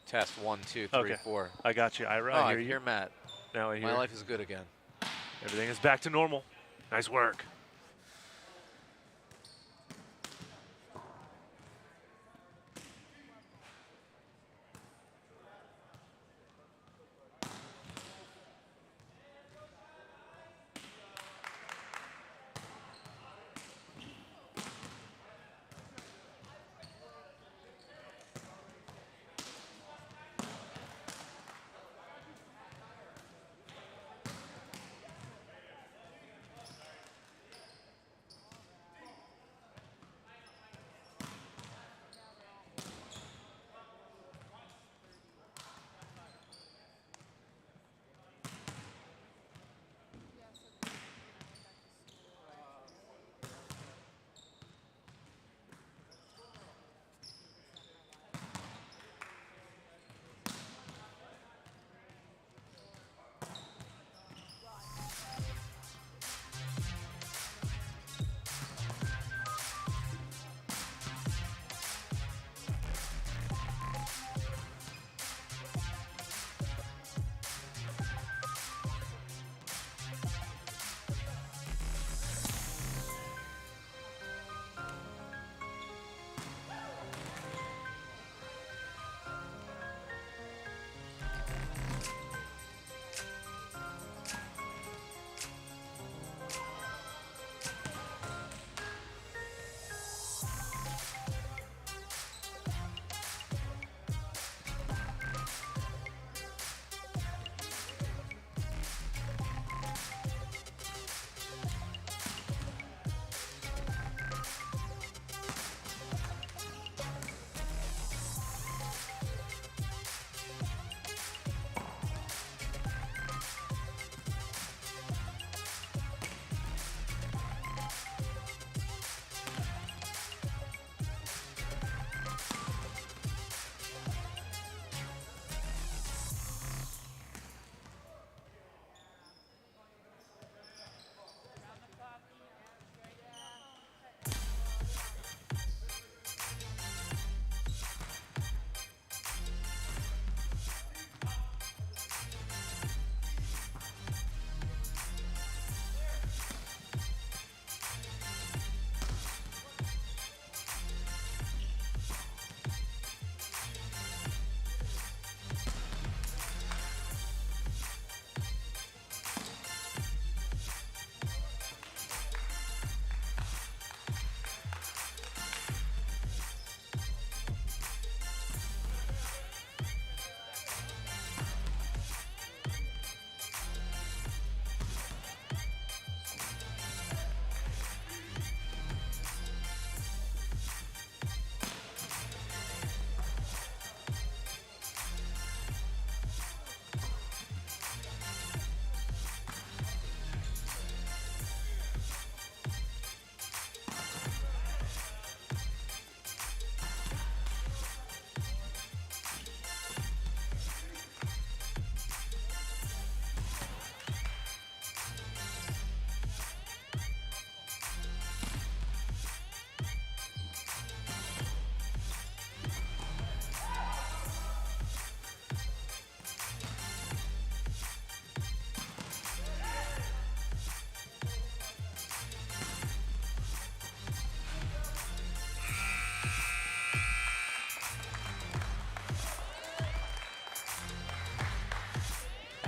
Test 1, 2, 3, Okay. 4. I got you, Ira. Oh, I I hear you. hear Matt. Now I hear My life is good again. everything is back to normal. Nice work.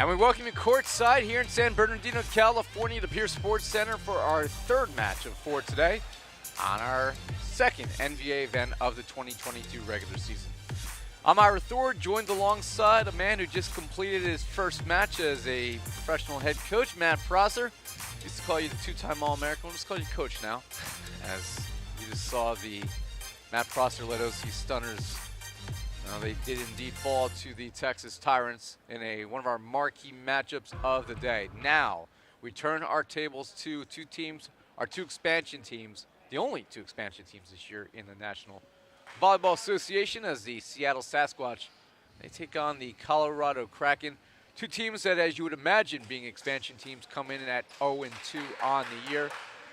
And we welcome you courtside here in San Bernardino, California, the Pierce Sports Center for our third match of 4 today on our second NVA event of the 2022 regular season. I'm Ira Thor, joined alongside a man who just completed his first match as a professional head coach, Matt Prosser. Used to call you the two-time All-American. We'll just call you Coach now, as you just saw the Matt Prosser-led OC Stunners. They did indeed fall to the Texas Tyrants in one of our marquee matchups of the day. Now, we turn our tables to our two expansion teams, the only two expansion teams this year in the National Volleyball Association, as the Seattle Sasquatch, they take on the Colorado Kraken. Two teams that, as you would imagine, being expansion teams, come in at 0-2 on the year.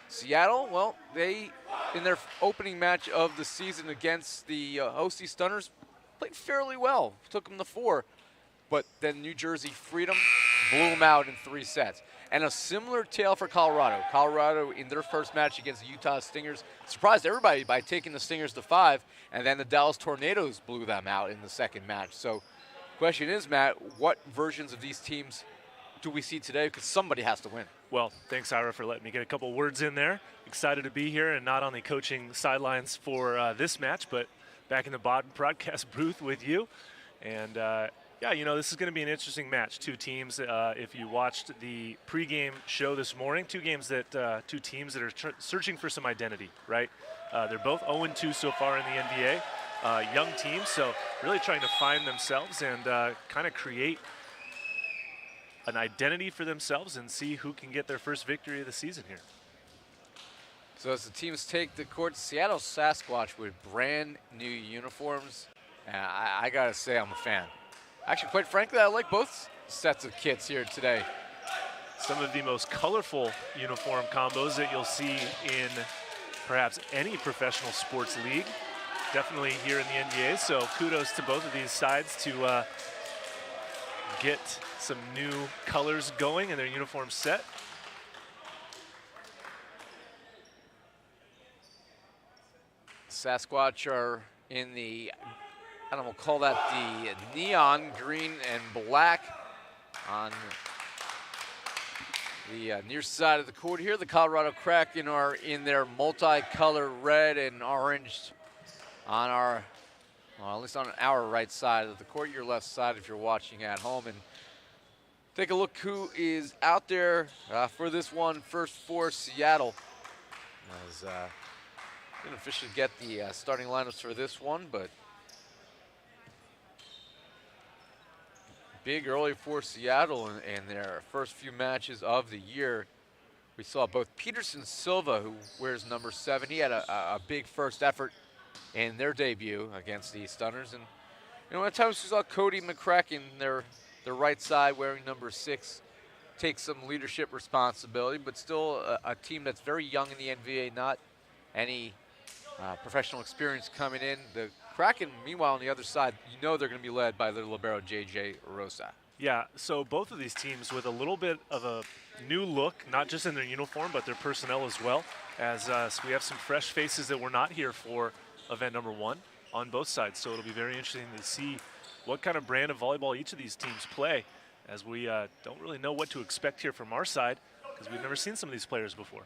Seattle, well, they, in their opening match of the season against the OC Stunners, played fairly well, took them to 4. But then New Jersey Freedom blew them out in 3 sets. And a similar tale for Colorado. Colorado, in their first match against the Utah Stingers, surprised everybody by taking the Stingers to 5, and then the Dallas Tornadoes blew them out in the second match. So question is, Matt, what versions of these teams do we see today? Because somebody has to win. Well, thanks, Ira, for letting me get a couple words in there. Excited to be here and not on the coaching sidelines for this match, but back in the broadcast booth with you. And yeah, you know, this is going to be an interesting match. Two teams, if you watched the pregame show this morning, two teams that are searching for some identity, right? They're both 0-2 so far in the NVA. Young teams, so really trying to find themselves and kind of create an identity for themselves and see who can get their first victory of the season here. So as the teams take the court, Seattle Sasquatch with brand new uniforms. I got to say I'm a fan. Actually, quite frankly, I like both sets of kits here today. Some of the most colorful uniform combos that you'll see in perhaps any professional sports league. Definitely here in the NBA, so kudos to both of these sides to get some new colors going in their uniform set. Sasquatch are in the, I don't know, we'll call that the neon green and black on the near side of the court here. The Colorado Kraken are in their multicolor red and orange on our, well, at least on our right side of the court, your left side if you're watching at home. And take a look who is out there for this one. First for Seattle. As didn't officially get the starting lineups for this one, but big early for Seattle in their first few matches of the year. We saw both Peterson Silva, who wears number 7. He had a big first effort in their debut against the Stunners. And you know, at times we saw Cody McCracken, their right side, wearing number 6, take some leadership responsibility, but still a team that's very young in the NVA, not any professional experience coming in. The Kraken, meanwhile, on the other side, you know they're going to be led by their libero, J.J. Rosa. Yeah, so both of these teams with a little bit of a new look, not just in their uniform, but their personnel as well, as so we have some fresh faces that were not here for event number 1 on both sides. So it'll be very interesting to see what kind of brand of volleyball each of these teams play, as we don't really know what to expect here from our side, because we've never seen some of these players before.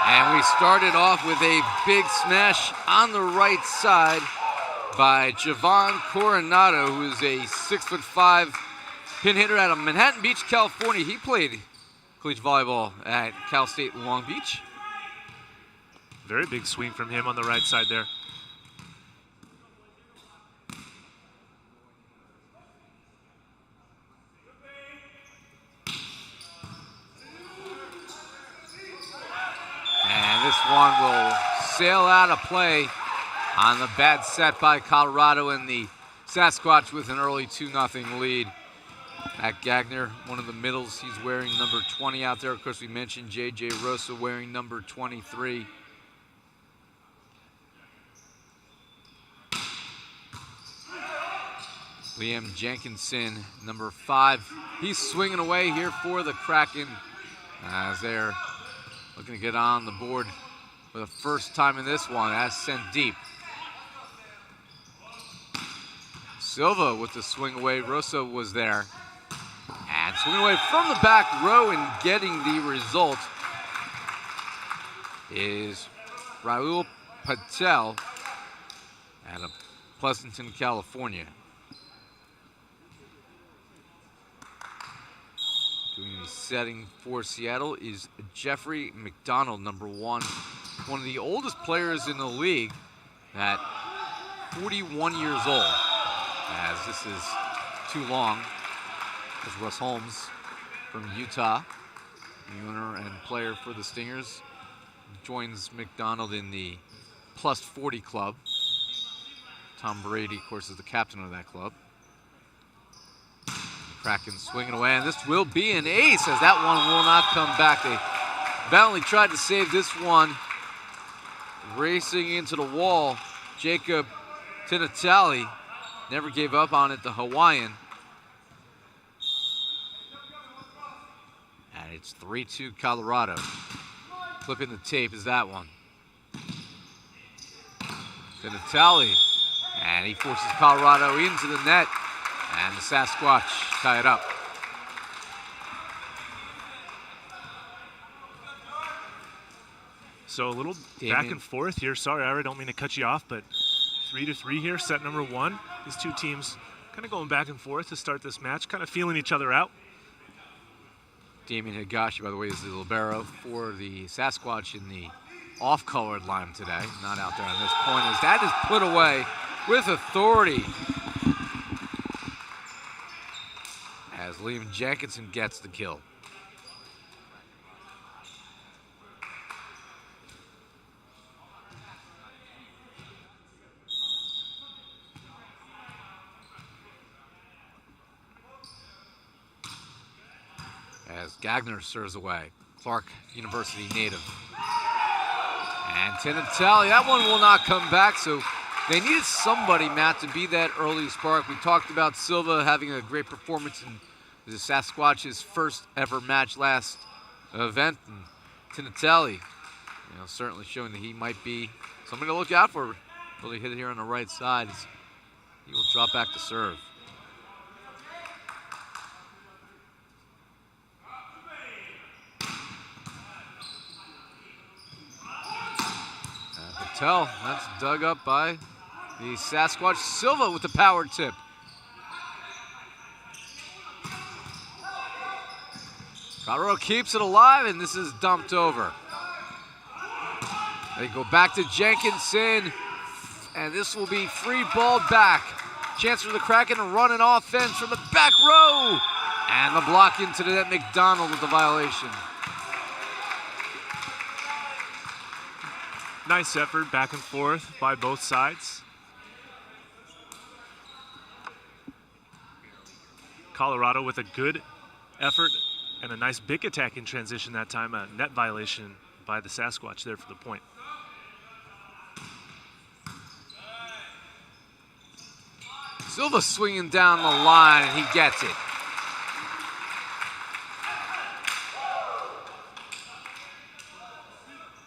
And we started off with a big smash on the right side by Javon Coronado, who is a 6'5" pin hitter out of Manhattan Beach, California. He played collegiate volleyball at Cal State Long Beach. Very big swing from him on the right side there. And this one will sail out of play on the bad set by Colorado, and the Sasquatch with an early 2-0 lead. Matt Gagner, one of the middles, he's wearing number 20 out there. Of course, we mentioned J.J. Rosa wearing number 23. Liam Jenkinson, number 5. He's swinging away here for the Kraken as they're looking to get on the board for the first time in this one. That's sent deep. Silva with the swing away. Rosa was there. And swinging away from the back row and getting the result is Raul Patel out of Pleasanton, California. Doing the setting for Seattle is Jeffrey McDonald, number 1. One of the oldest players in the league at 41 years old. As this is too long. As Russ Holmes from Utah, the owner and player for the Stingers, joins McDonald in the plus 40 club. Tom Brady, of course, is the captain of that club. Kraken swinging away, and this will be an ace as that one will not come back. They valiantly tried to save this one. Racing into the wall, Jacob Tinatali never gave up on it, the Hawaiian. And it's 3-2 Colorado. Flipping the tape is that one. Tinatali, and he forces Colorado into the net, and the Sasquatch tie it up. So a little back and forth here. Sorry, I don't mean to cut you off, but 3-3 here, set number one. These two teams kind of going back and forth to start this match, kind of feeling each other out. Damien Higashi, by the way, is the libero for the Sasquatch in the off-colored line today. Not out there on this point, as that is put away with authority. As Liam Jenkinson gets the kill. As Gagner serves away, Clark University native. And Tinatali, that one will not come back, so they needed somebody, Matt, to be that early spark. We talked about Silva having a great performance in the Sasquatch's first ever match last event. And Tinatali, certainly showing that he might be somebody to look out for. Really hit it here on the right side. He will drop back to serve. Patel, that's dug up by the Sasquatch. Silva with the power tip. Colorado keeps it alive, and this is dumped over. They go back to Jenkinson, and this will be free ball back. Chance for the Kraken to run an offense from the back row. And the block into the net. McDonald with the violation. Nice effort back and forth by both sides. Colorado with a good effort and a nice big attack in transition that time. A net violation by the Sasquatch there for the point. Silva swinging down the line, and he gets it.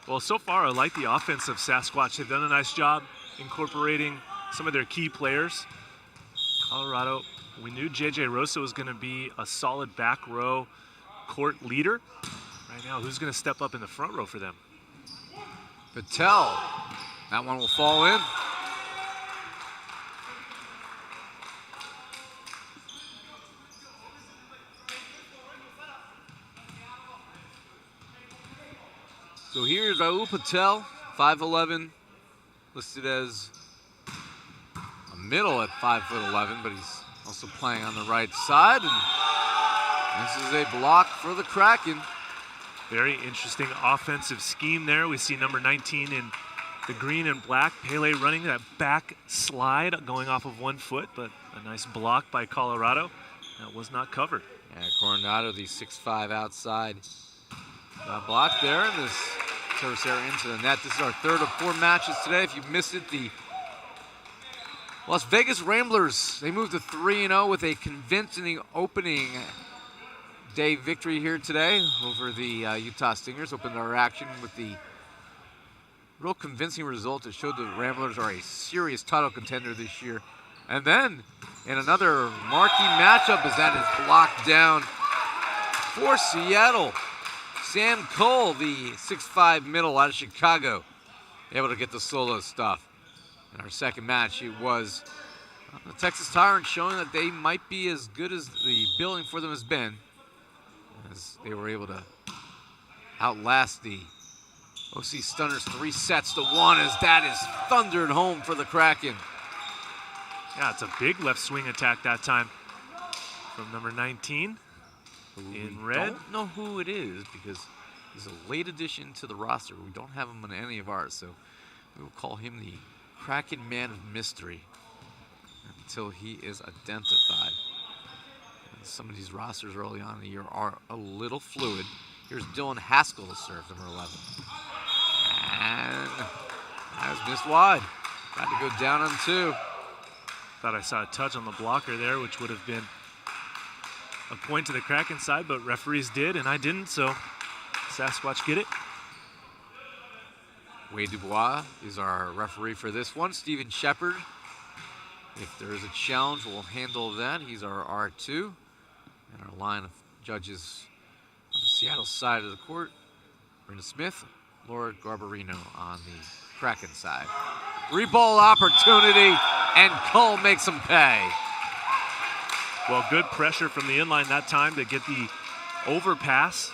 Well, so far, I like the offense of Sasquatch. They've done a nice job incorporating some of their key players. Colorado, we knew J.J. Rosa was going to be a solid back row court leader. Right now, who's going to step up in the front row for them? Patel. That one will fall in. So here's Raul Patel, 5'11", listed as a middle at 5'11", but he's also playing on the right side. And this is a block for the Kraken. Very interesting offensive scheme there. We see number 19 in the green and black, Pele running that back slide going off of 1 foot, but a nice block by Colorado. That was not covered. Yeah, Coronado, the 6'5" outside. Got blocked there, and this Tercera into the net. This is our third of 4 matches today. If you missed it, the Las Vegas Ramblers, they moved to 3-0 with a convincing opening day victory here today over the Utah Stingers. Opened our action with the real convincing result that showed the Ramblers are a serious title contender this year. And then in another marquee matchup, as that is blocked down for Seattle. Sam Cole, the 6'5" middle out of Chicago, able to get the solo stuff. In our second match, it was the Texas Tyrants showing that they might be as good as the billing for them has been, as they were able to outlast the OC Stunners 3-1, as that is thundered home for the Kraken. Yeah, it's a big left swing attack that time from number 19. In red. Don't know who it is because he's a late addition to the roster. We don't have him on any of ours, so we will call him the Kraken Man of Mystery. until he is identified. And some of these rosters early on in the year are a little fluid. Here's Dylan Haskell to serve, number 11. And that was missed wide. Got to go down on 2. Thought I saw a touch on the blocker there, which would have been a point to the Kraken side, but referees did, and I didn't, so Sasquatch get it. Wade Dubois is our referee for this one. Steven Shepard, if there is a challenge, we'll handle that. He's our R2. And our line of judges on the Seattle side of the court, Brenda Smith, Laura Garbarino on the Kraken side. Three-ball opportunity, and Cole makes them pay. Well, good pressure from the inline that time to get the overpass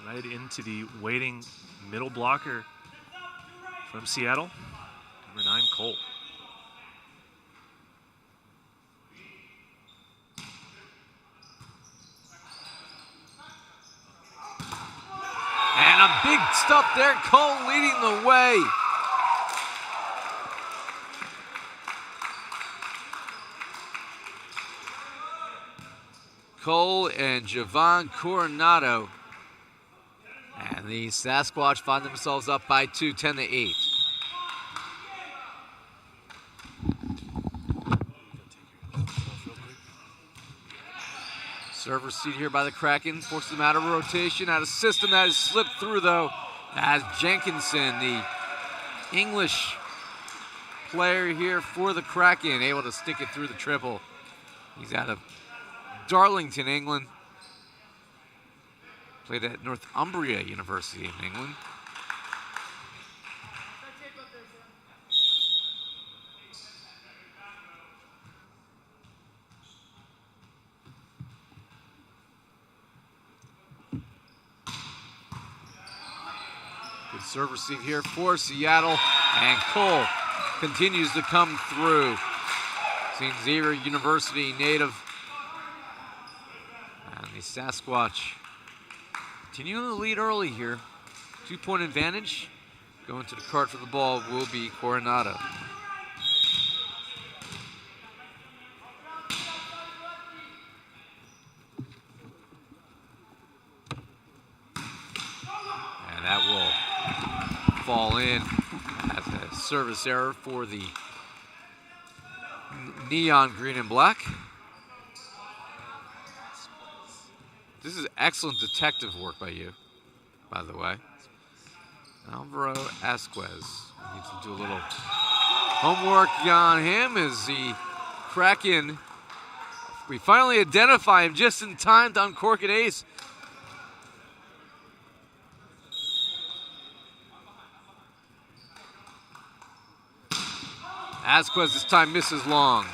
right into the waiting middle blocker from Seattle, number 9, Cole. And a big stuff there, Cole leading the way. Cole and Javon Coronado. And the Sasquatch find themselves up by 2, 10-8. Server seat here by the Kraken, forces them out of rotation, out of system. That has slipped through though, as Jenkinson, the English player here for the Kraken, able to stick it through the triple. He's out of Darlington, England. Played at Northumbria University in England. Good serve receive here for Seattle, and Cole continues to come through. St. Xavier University native. And the Sasquatch continuing to lead early here. 2-point advantage. Going to the cart for the ball will be Coronado. And that will fall in as a service error for the neon green and black. This is excellent detective work by you, by the way. Alvaro Asquez. We need to do a little homework on him as the Kraken. We finally identify him just in time to uncork an ace. Asquez this time misses long.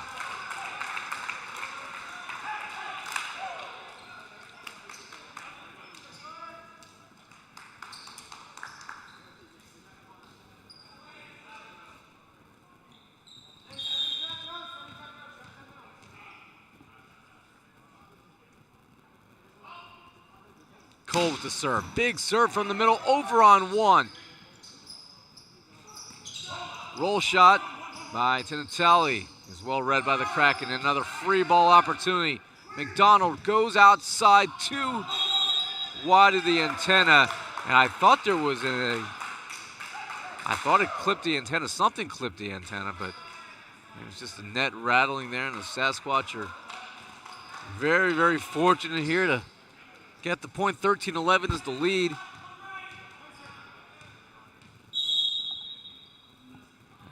Cole with the serve. Big serve from the middle, over on 1. Roll shot by Tinatelli is well read by the Kraken. Another free ball opportunity. McDonald goes outside, too wide of the antenna. And I thought there was I thought it clipped the antenna. Something clipped the antenna, but it was just a net rattling there. And the Sasquatch are very, very fortunate here to get the point. 13-11 is the lead.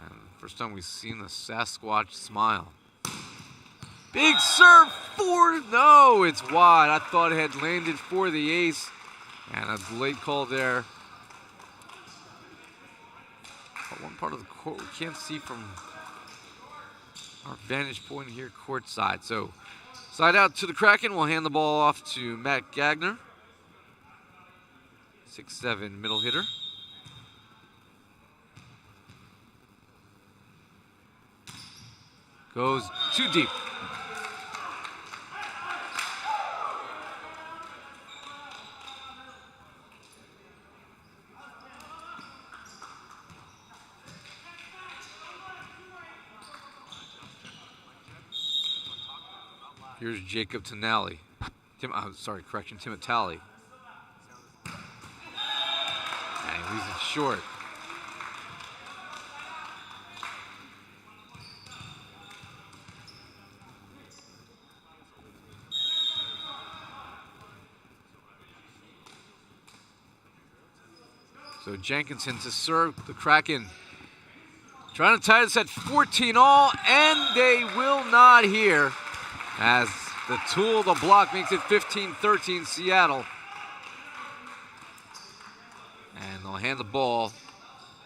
And first time we've seen the Sasquatch smile. Big serve for, no, it's wide. I thought it had landed for the ace. And a late call there. But one part of the court we can't see from our vantage point here courtside. So side out to the Kraken. We'll hand the ball off to Matt Gagner. 6'7" middle hitter. Goes too deep. Here's Jacob Tinelli. Timatali. And he leaves it short. So Jenkinson to serve the Kraken. Trying to tie this at 14 all, and they will not here as the tool, the block, makes it 15-13 Seattle. And they'll hand the ball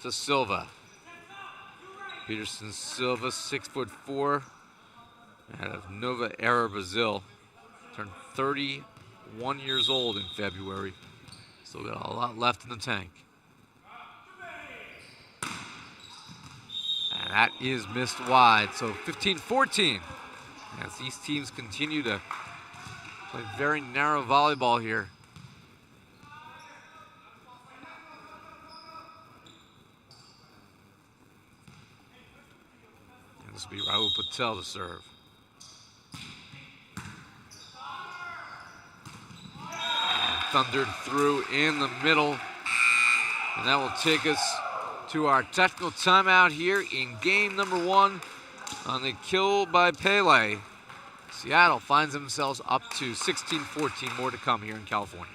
to Silva. Peterson Silva, 6'4", out of Nova Era, Brazil. Turned 31 years old in February. Still got a lot left in the tank. And that is missed wide. So 15-14 as these teams continue to play very narrow volleyball here. And this will be Rahul Patel to serve. And thundered through in the middle. And that will take us to our technical timeout here in game number 1 on the kill by Pele. Seattle finds themselves up to 16-14, more to come here in California.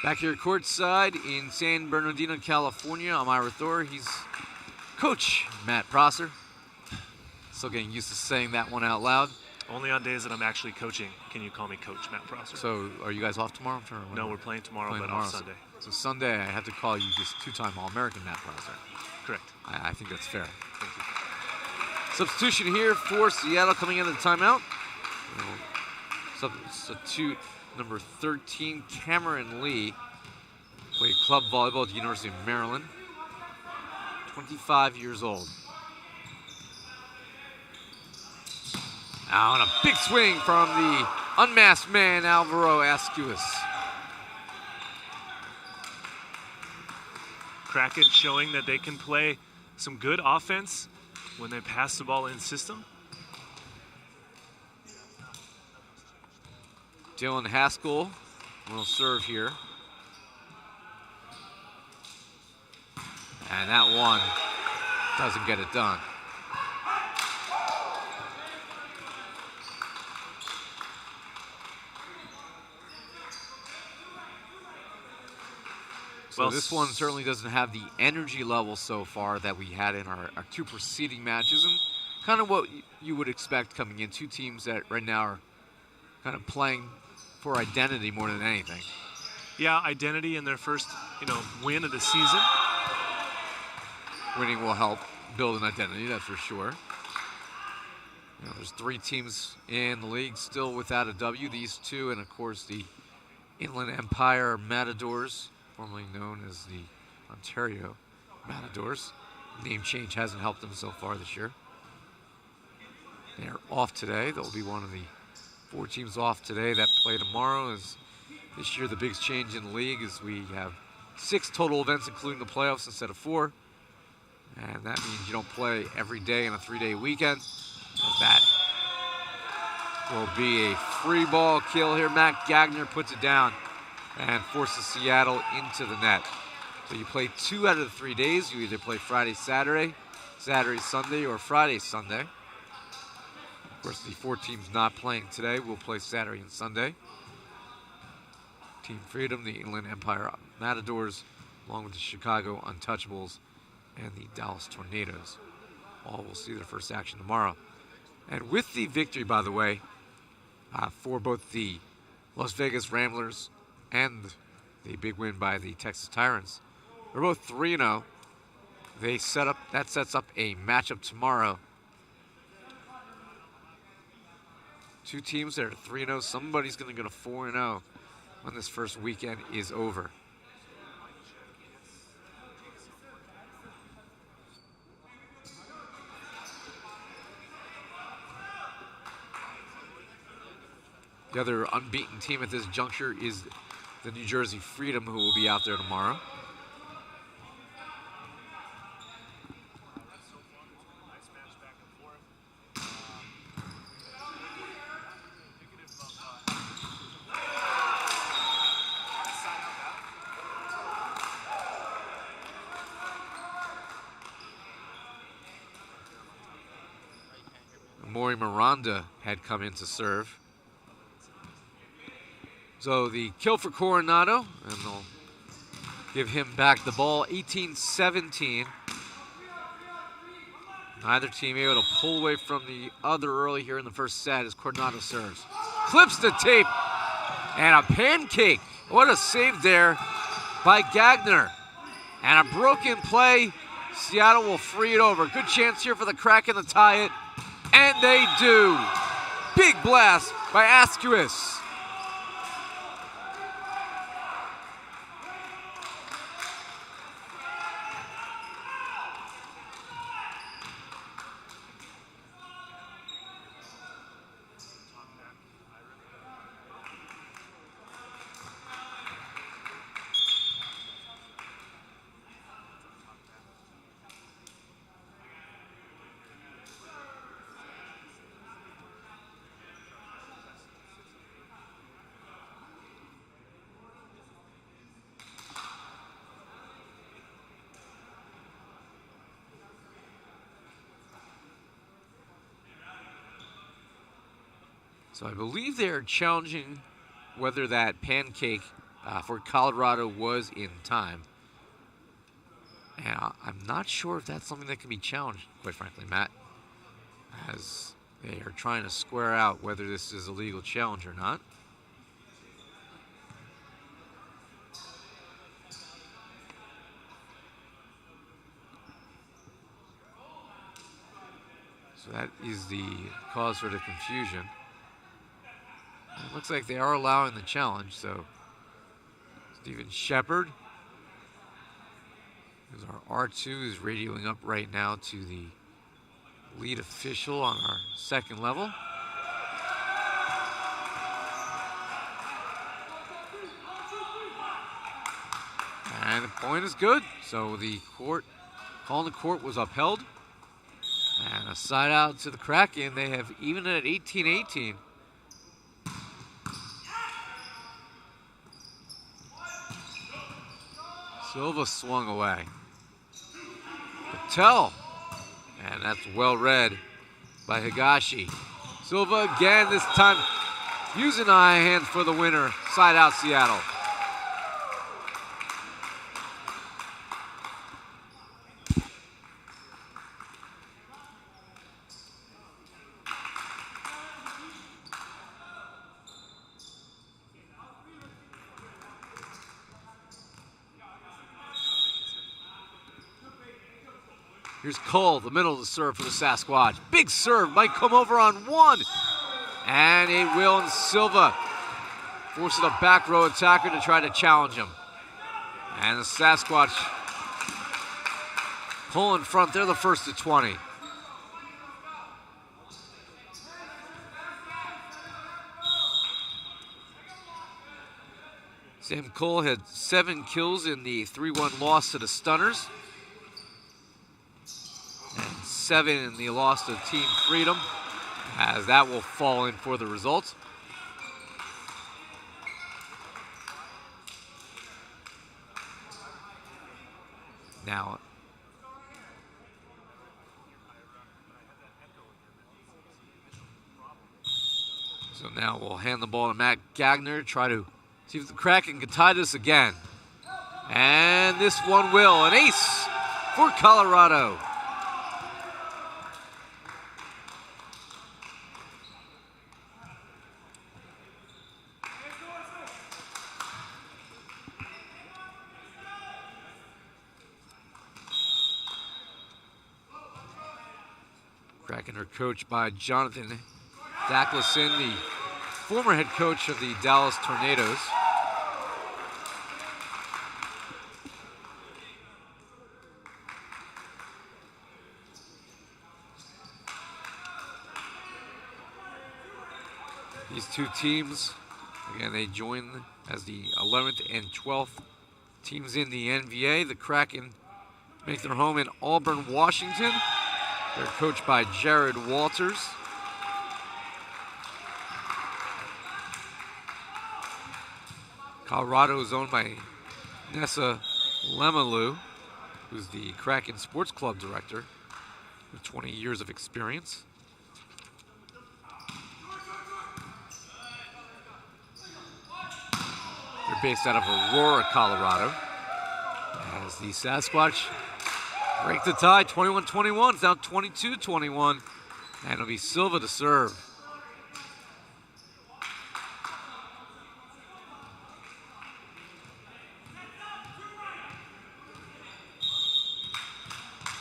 Back here courtside in San Bernardino, California, I'm Ira Thor. He's Coach Matt Prosser. Still getting used to saying that one out loud. Only on days that I'm actually coaching can you call me Coach Matt Prosser. So are you guys off tomorrow? No, we're playing tomorrow, but off Sunday. So Sunday I have to call you just two-time All-American Matt Prosser. Correct. I think that's fair. Thank you. Substitution here for Seattle coming into the timeout. Substitute number 13, Cameron Lee. Played club volleyball at the University of Maryland. 25 years old. Now, and a big swing from the unmasked man, Alvaro Ascuas. Kraken showing that they can play some good offense when they pass the ball in system. Dylan Haskell will serve here. And that one doesn't get it done. So this one certainly doesn't have the energy level so far that we had in our 2 preceding matches, and kind of what you would expect coming in. 2 teams that right now are kind of playing for identity more than anything. Yeah, identity in their first, win of the season. Winning will help build an identity, that's for sure. There's 3 teams in the league still without a W. These 2, and of course the Inland Empire Matadors, formerly known as the Ontario Matadors. Name change hasn't helped them so far this year. They're off today. They'll be one of the 4 teams off today that play tomorrow. As this year, the biggest change in the league is we have 6 total events, including the playoffs, instead of 4. And that means you don't play every day in a 3-day weekend. That will be a free ball kill here. Matt Gagner puts it down and forces Seattle into the net. So you play 2 out of the 3 days. You either play Friday, Saturday, Saturday, Sunday, or Friday, Sunday. Of course, the 4 teams not playing today will play Saturday and Sunday. Team Freedom, the Inland Empire Matadors, along with the Chicago Untouchables and the Dallas Tornadoes. All will see their first action tomorrow. And with the victory, by the way, for both the Las Vegas Ramblers and the big win by the Texas Tyrants, they're both 3-0. That sets up a matchup tomorrow. Two teams that are 3-0. Somebody's going to go to 4-0 when this first weekend is over. The other unbeaten team at this juncture is the New Jersey Freedom, who will be out there tomorrow. Maury Miranda had come in to serve. So the kill for Coronado, and they'll give him back the ball, 18-17. Neither team able to pull away from the other early here in the first set as Coronado serves. Clips the tape, and a pancake. What a save there by Gagner. And a broken play. Seattle will free it over. Good chance here for the Kraken to tie it. And they do. Big blast by Asquith. So I believe they're challenging whether that pancake for Colorado was in time. And I'm not sure if that's something that can be challenged, quite frankly, Matt, as they are trying to square out whether this is a legal challenge or not. So that is the cause for the confusion. It looks like they are allowing the challenge, so Steven Shepard, who's our R2, is radioing up right now to the lead official on our second level. And the point is good, so the court, calling the court was upheld. And a side out to the Kraken. They have evened it at 18-18. Silva swung away. Patel. And that's well read by Higashi. Silva again, this time using high hands for the winner. Side out Seattle. Here's Cole, the middle of the serve for the Sasquatch. Big serve, might come over on one. And it will, and Silva forces a back row attacker to try to challenge him. And the Sasquatch pull in front. They're the first to 20. Sam Cole had 7 kills in the 3-1 loss to the Stunners. And 7 in the loss to Team Freedom, as that will fall in for the results. Now, so now we'll hand the ball to Matt Gagner, try to See if the Kraken can tie this again. And this one will. An ace for Colorado. Kraken are coached by Jonathan Dacklison, the former head coach of the Dallas Tornadoes. These two teams, again, they join as the 11th and 12th teams in the NVA. The Kraken make their home in Auburn, Washington. They're coached by Jared Walters. Colorado is owned by Nessa Lemalu, who's the Kraken Sports Club director with 20 years of experience. They're based out of Aurora, Colorado. As the Sasquatch break the tie, 21-21. It's now 22-21. And it'll be Silva to serve.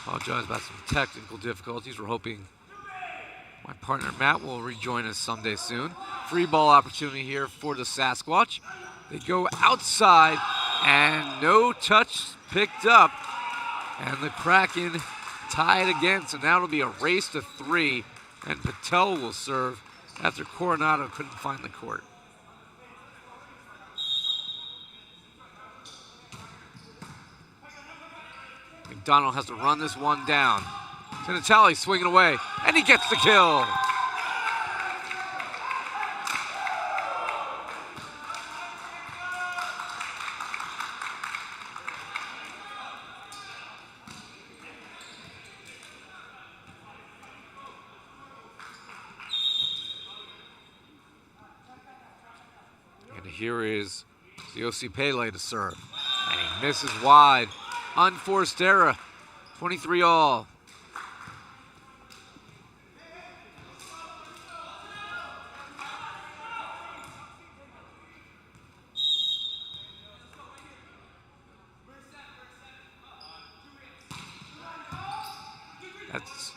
Apologize about some technical difficulties. We're hoping my partner Matt will rejoin us someday soon. Free ball opportunity here for the Sasquatch. They go outside and no touch picked up. And the Kraken tie it again. So now it'll be a race to 3. And Patel will serve after Coronado couldn't find the court. McDonald has to run this one down. Tinatali swinging away, and he gets the kill. And here is Yossi Pele to serve. And he misses wide. Unforced error, 23 all. That's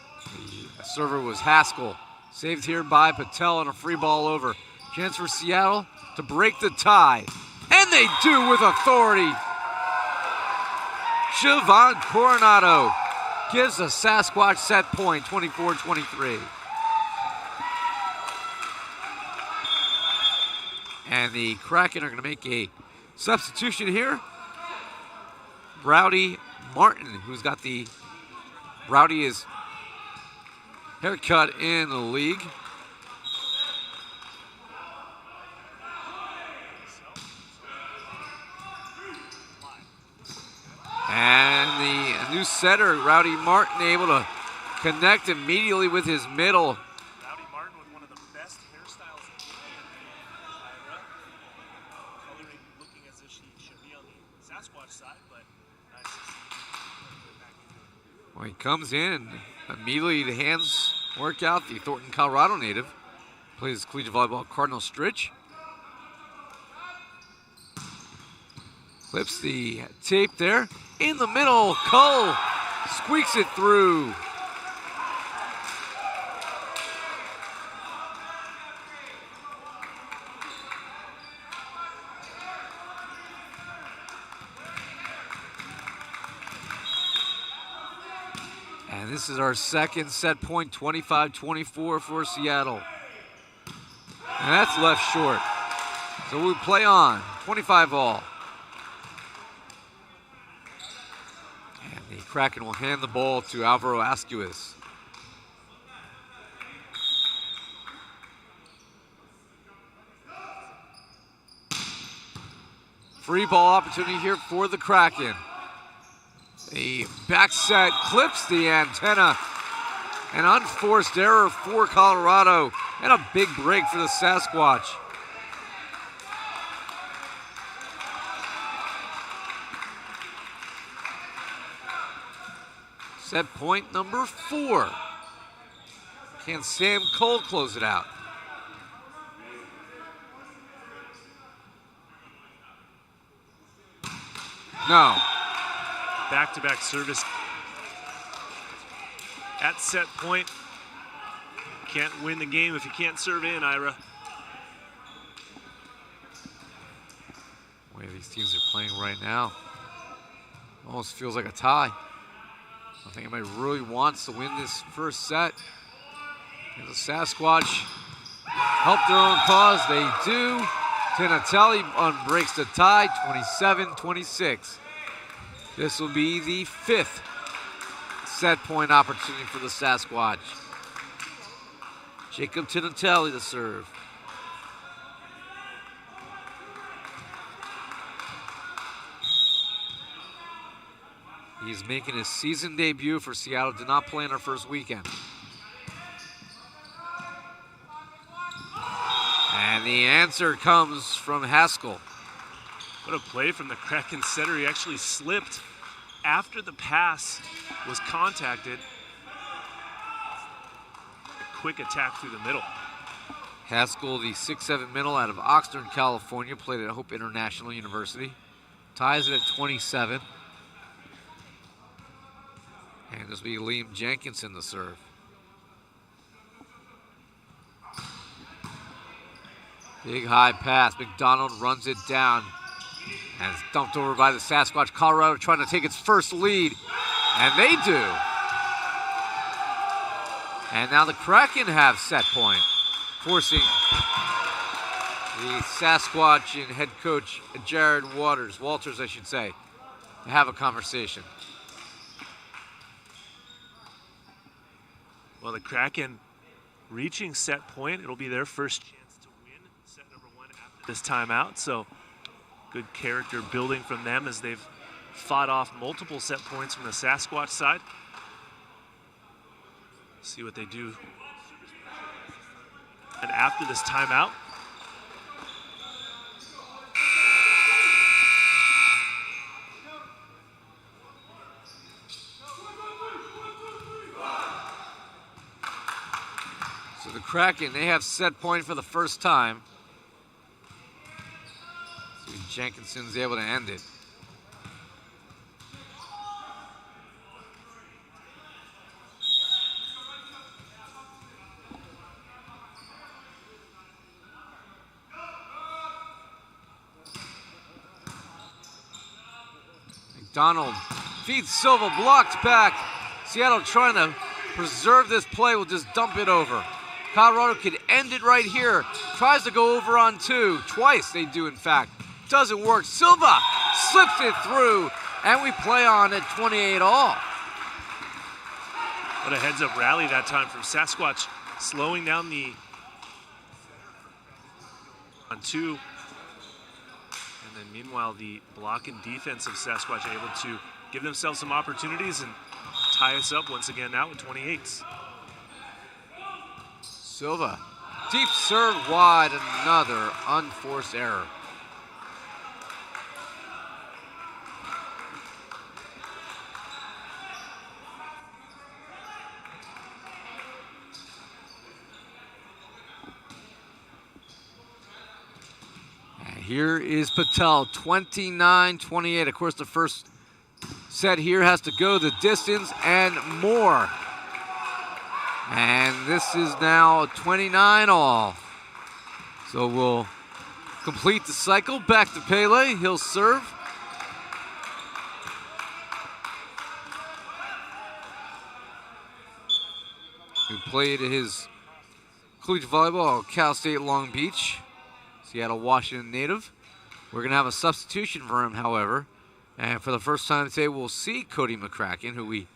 the server was Haskell. Saved here by Patel on a free ball over. Chance for Seattle to break the tie. And they do with authority. Siobhan Coronado gives the Sasquatch set point, 24-23. And the Kraken are going to make a substitution here. Rowdy Martin, who's got the rowdiest haircut in the league. And the new setter, Rowdy Martin, able to connect immediately with his middle. Rowdy Martin with one of the best hairstyles in the era. Coloring looking as if she should be on the Sasquatch side, but nice to see her back into it. Well, he comes in, immediately the hands work out. The Thornton, Colorado native plays collegiate volleyball at Cardinal Stritch. Clips the tape there. In the middle, Cole squeaks it through. And this is our second set point, 25-24 for Seattle. And that's left short. So we play on, 25 all. The Kraken will hand the ball to Alvaro Asquez. Free ball opportunity here for the Kraken. The back set clips the antenna. An unforced error for Colorado and a big break for the Sasquatch. Set point number 4. Can Sam Cole close it out? No. Back-to-back service. At set point. Can't win the game if you can't serve in, Ira. The way these teams are playing right now, almost feels like a tie. I think anybody really wants to win this first set. And the Sasquatch help their own cause. They do. Tinatelli breaks the tie, 27-26. This will be the 5th set point opportunity for the Sasquatch. Jacob Tinatelli to serve. He's making his season debut for Seattle. Did not play in our first weekend. And the answer comes from Haskell. What a play from the Kraken setter. He actually slipped after the pass was contacted. A quick attack through the middle. Haskell, the 6'7" middle out of Oxnard, California, played at Hope International University. Ties it at 27. And this will be Liam Jenkinson to serve. Big high pass. McDonald runs it down. And it's dumped over by the Sasquatch. Colorado trying to take its first lead. And they do. And now the Kraken have set point, forcing the Sasquatch and head coach Jared Walters, I should say, to have a conversation. Well, the Kraken reaching set point. It'll be their first chance to win set number 1 after this timeout. So good character building from them as they've fought off multiple set points from the Sasquatch side. See what they do. And after this timeout, so the Kraken, they have set point for the first time. So Jenkinson's able to end it. McDonald feeds Silva, blocked back. Seattle trying to preserve this play, will just dump it over. Colorado could end it right here. Tries to go over on 2. Twice they do, in fact. Doesn't work. Silva slips it through, and we play on at 28 all. What a heads-up rally that time from Sasquatch, slowing down the on 2. And then meanwhile, the block and defense of Sasquatch able to give themselves some opportunities and tie us up once again now with 28s. Silva, deep serve wide, another unforced error. And here is Patel, 29-28. Of course, the first set here has to go the distance and more. And this is now 29 all. So we'll complete the cycle. Back to Pele. He'll serve. He played his collegiate volleyball at Cal State Long Beach. Seattle, Washington native. We're going to have a substitution for him, however. And for the first time today, we'll see Cody McCracken, who we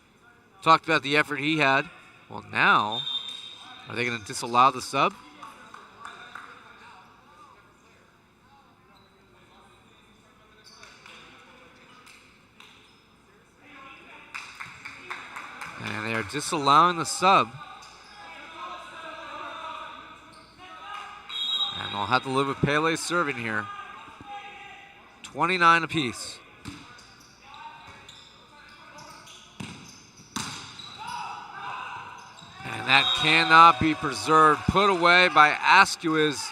talked about the effort he had. Well, now, are they going to disallow the sub? And they are disallowing the sub. And they'll have to live with Pele serving here. 29 apiece. And that cannot be preserved. Put away by Asquez.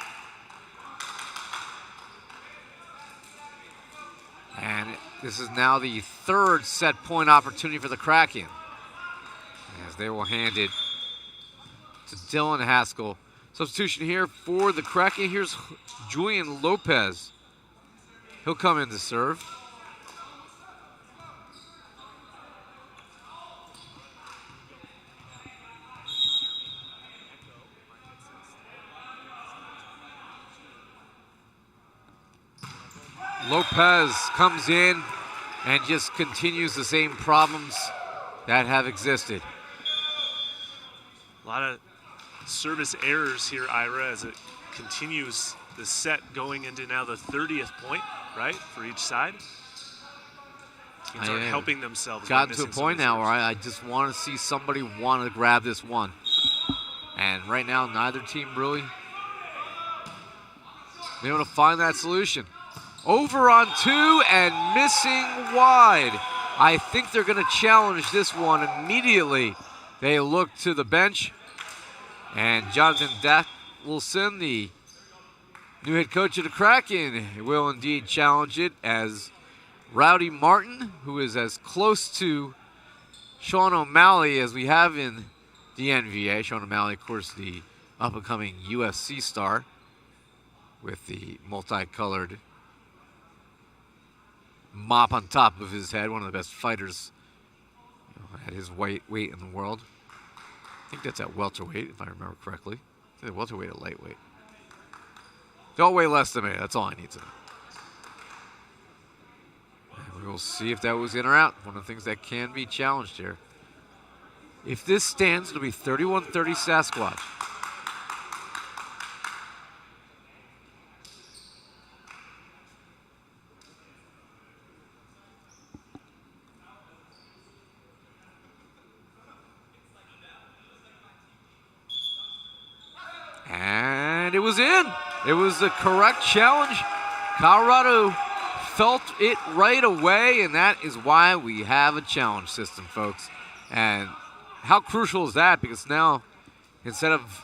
And this is now the third set point opportunity for the Kraken, as they will hand it to Dylan Haskell. Substitution here for the Kraken. Here's Julian Lopez. He'll come in to serve. Lopez comes in and just continues the same problems that have existed. A lot of service errors here, Ira, as it continues the set going into now the 30th point, right, for each side. Teams are helping themselves. Gotten to a point now where I just want to see somebody want to grab this one. And right now, neither team really been able to find that solution. Over on 2 and missing wide. I think they're going to challenge this one immediately. They look to the bench. And Jonathan Dackelson, the new head coach of the Kraken, will indeed challenge it, as Rowdy Martin, who is as close to Sean O'Malley as we have in the NVA. Sean O'Malley, of course, the up-and-coming UFC star with the multicolored mop on top of his head, one of the best fighters at his weight in the world. I think that's at welterweight, if I remember correctly. I think welterweight or lightweight. Don't weigh less than me. That's all I need to know. And we will see if that was in or out. One of the things that can be challenged here. If this stands, it'll be 31-30 Sasquatch. And it was in. It was the correct challenge. Colorado felt it right away, and that is why we have a challenge system, folks. And how crucial is that? Because now, instead of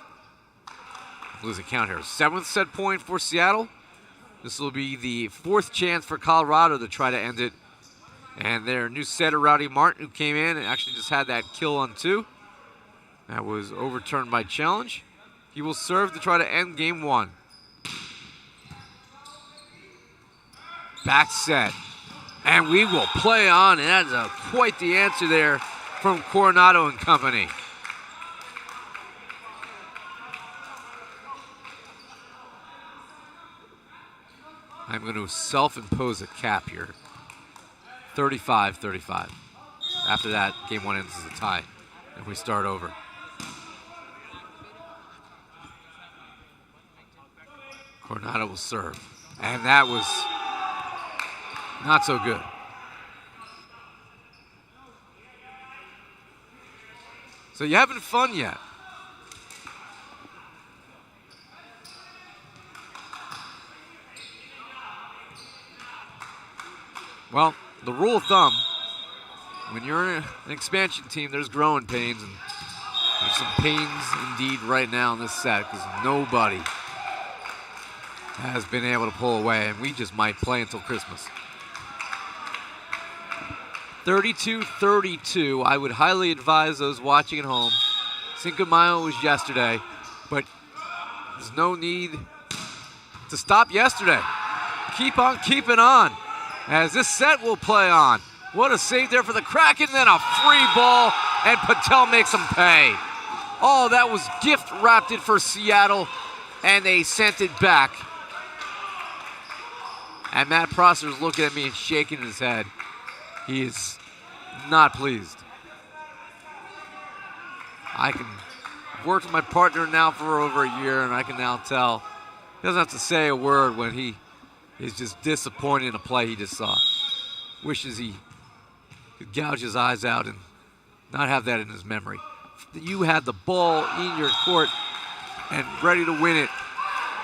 losing count here, 7th set point for Seattle. This will be the 4th chance for Colorado to try to end it. And their new setter, Rowdy Martin, who came in and actually just had that kill on 2. That was overturned by challenge. He will serve to try to end game 1. Back set. And we will play on, and that is quite the answer there from Coronado and company. I'm going to self-impose a cap here. 35-35. After that, game 1 ends as a tie, and we start over. Coronado will serve. And that was not so good. So you having fun yet? Well, the rule of thumb, when you're in an expansion team, there's growing pains, and there's some pains indeed right now in this set because nobody has been able to pull away, and we just might play until Christmas. 32-32. I would highly advise those watching at home. Cinco de Mayo was yesterday, but there's no need to stop yesterday. Keep on keeping on, as this set will play on. What a save there for the Kraken, then a free ball, and Patel makes them pay. Oh, that was gift wrapped it for Seattle, and they sent it back. And Matt Prosser is looking at me and shaking his head. He is not pleased. I can work with my partner now for over a year, and I can now tell he doesn't have to say a word when he is just disappointed in a play he just saw. Wishes he could gouge his eyes out and not have that in his memory. You had the ball in your court and ready to win it,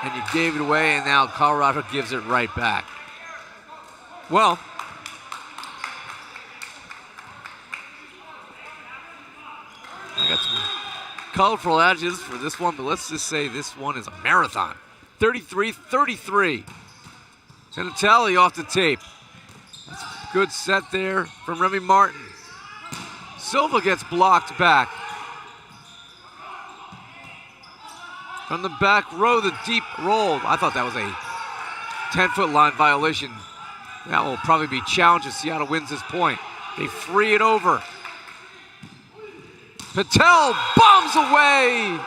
and you gave it away, and now Colorado gives it right back. Well, I got some colorful adjectives for this one, but let's just say this one is a marathon. 33-33. Senatelli off the tape. That's a good set there from Remy Martin. Silva gets blocked back. From the back row, the deep roll. I thought that was a 10-foot line violation. That will probably be challenged if Seattle wins this point. They free it over. Patel bombs away.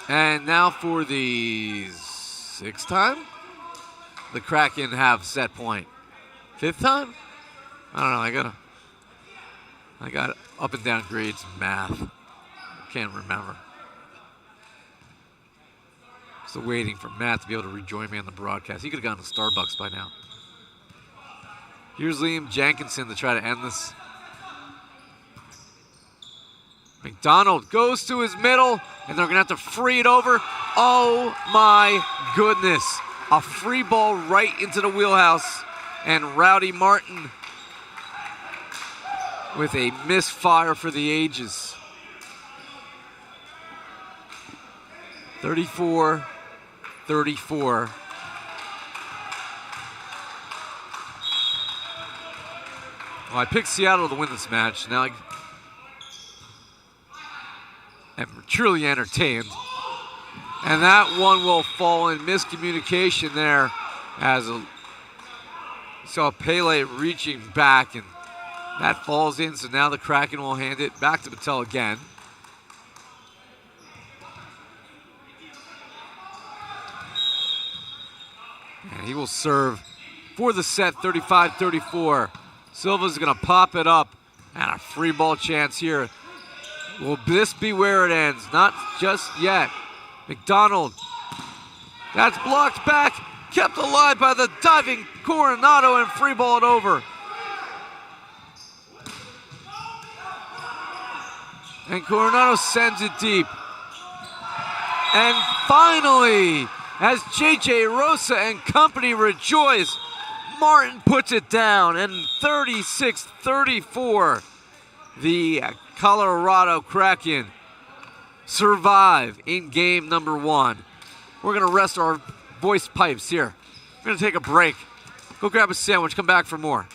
And now for the 6th time, the Kraken have set point. 5th time? I don't know. I got up and down grades in math. I can't remember. Still waiting for Matt to be able to rejoin me on the broadcast. He could have gone to Starbucks by now. Here's Liam Jenkinson to try to end this. McDonald goes to his middle, and they're going to have to free it over. Oh, my goodness. A free ball right into the wheelhouse, and Rowdy Martin with a misfire for the ages. 34-34. Well, I picked Seattle to win this match. Now I'm truly entertained. And that one will fall in miscommunication there as saw Pele reaching back, and that falls in. So now the Kraken will hand it back to Patel again. And he will serve for the set, 35-34. Silva's going to pop it up, and a free ball chance here. Will this be where it ends? Not just yet. McDonald. That's blocked back, kept alive by the diving Coronado, and free ball it over. And Coronado sends it deep. And finally, as J.J. Rosa and company rejoice, Martin puts it down, and 36-34, the Colorado Kraken survive in game number 1. We're going to rest our voice pipes here. We're going to take a break. Go grab a sandwich, come back for more.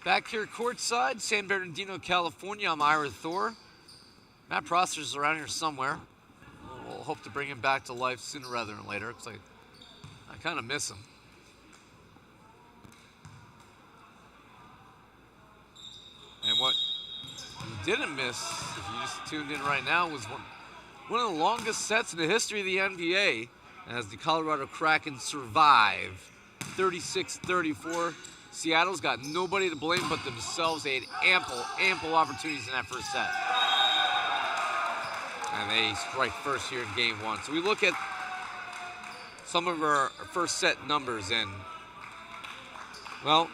Back here courtside, San Bernardino, California. I'm Ira Thor. Matt Prosser's around here somewhere. We'll hope to bring him back to life sooner rather than later, because I kind of miss him. And what you didn't miss, if you just tuned in right now, was one of the longest sets in the history of the NVA, as the Colorado Kraken survive 36-34. Seattle's got nobody to blame but themselves. They had ample opportunities in that first set. And they strike first here in game one. So we look at some of our first set numbers, and, well,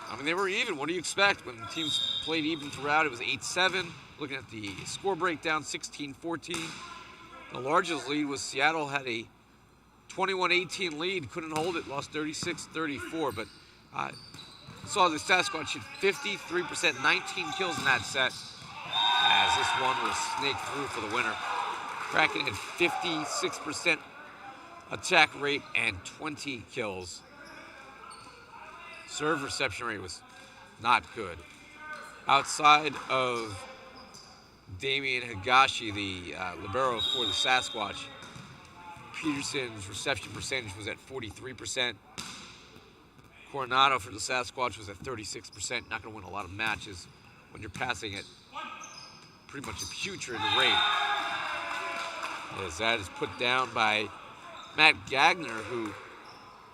I mean, they were even. What do you expect when the teams played even throughout? It was 8-7. Looking at the score breakdown, 16-14. The largest lead was Seattle had a 21-18 lead, couldn't hold it, lost 36-34. But I saw the Sasquatch hit 53%, 19 kills in that set, as this one was snaked through for the winner. Kraken had 56% attack rate and 20 kills. Serve reception rate was not good. Outside of Damian Higashi, the libero for the Sasquatch, Peterson's reception percentage was at 43%. Coronado for the Sasquatch was at 36%. Not going to win a lot of matches when you're passing at pretty much a putrid rate. As that is put down by Matt Gagner, who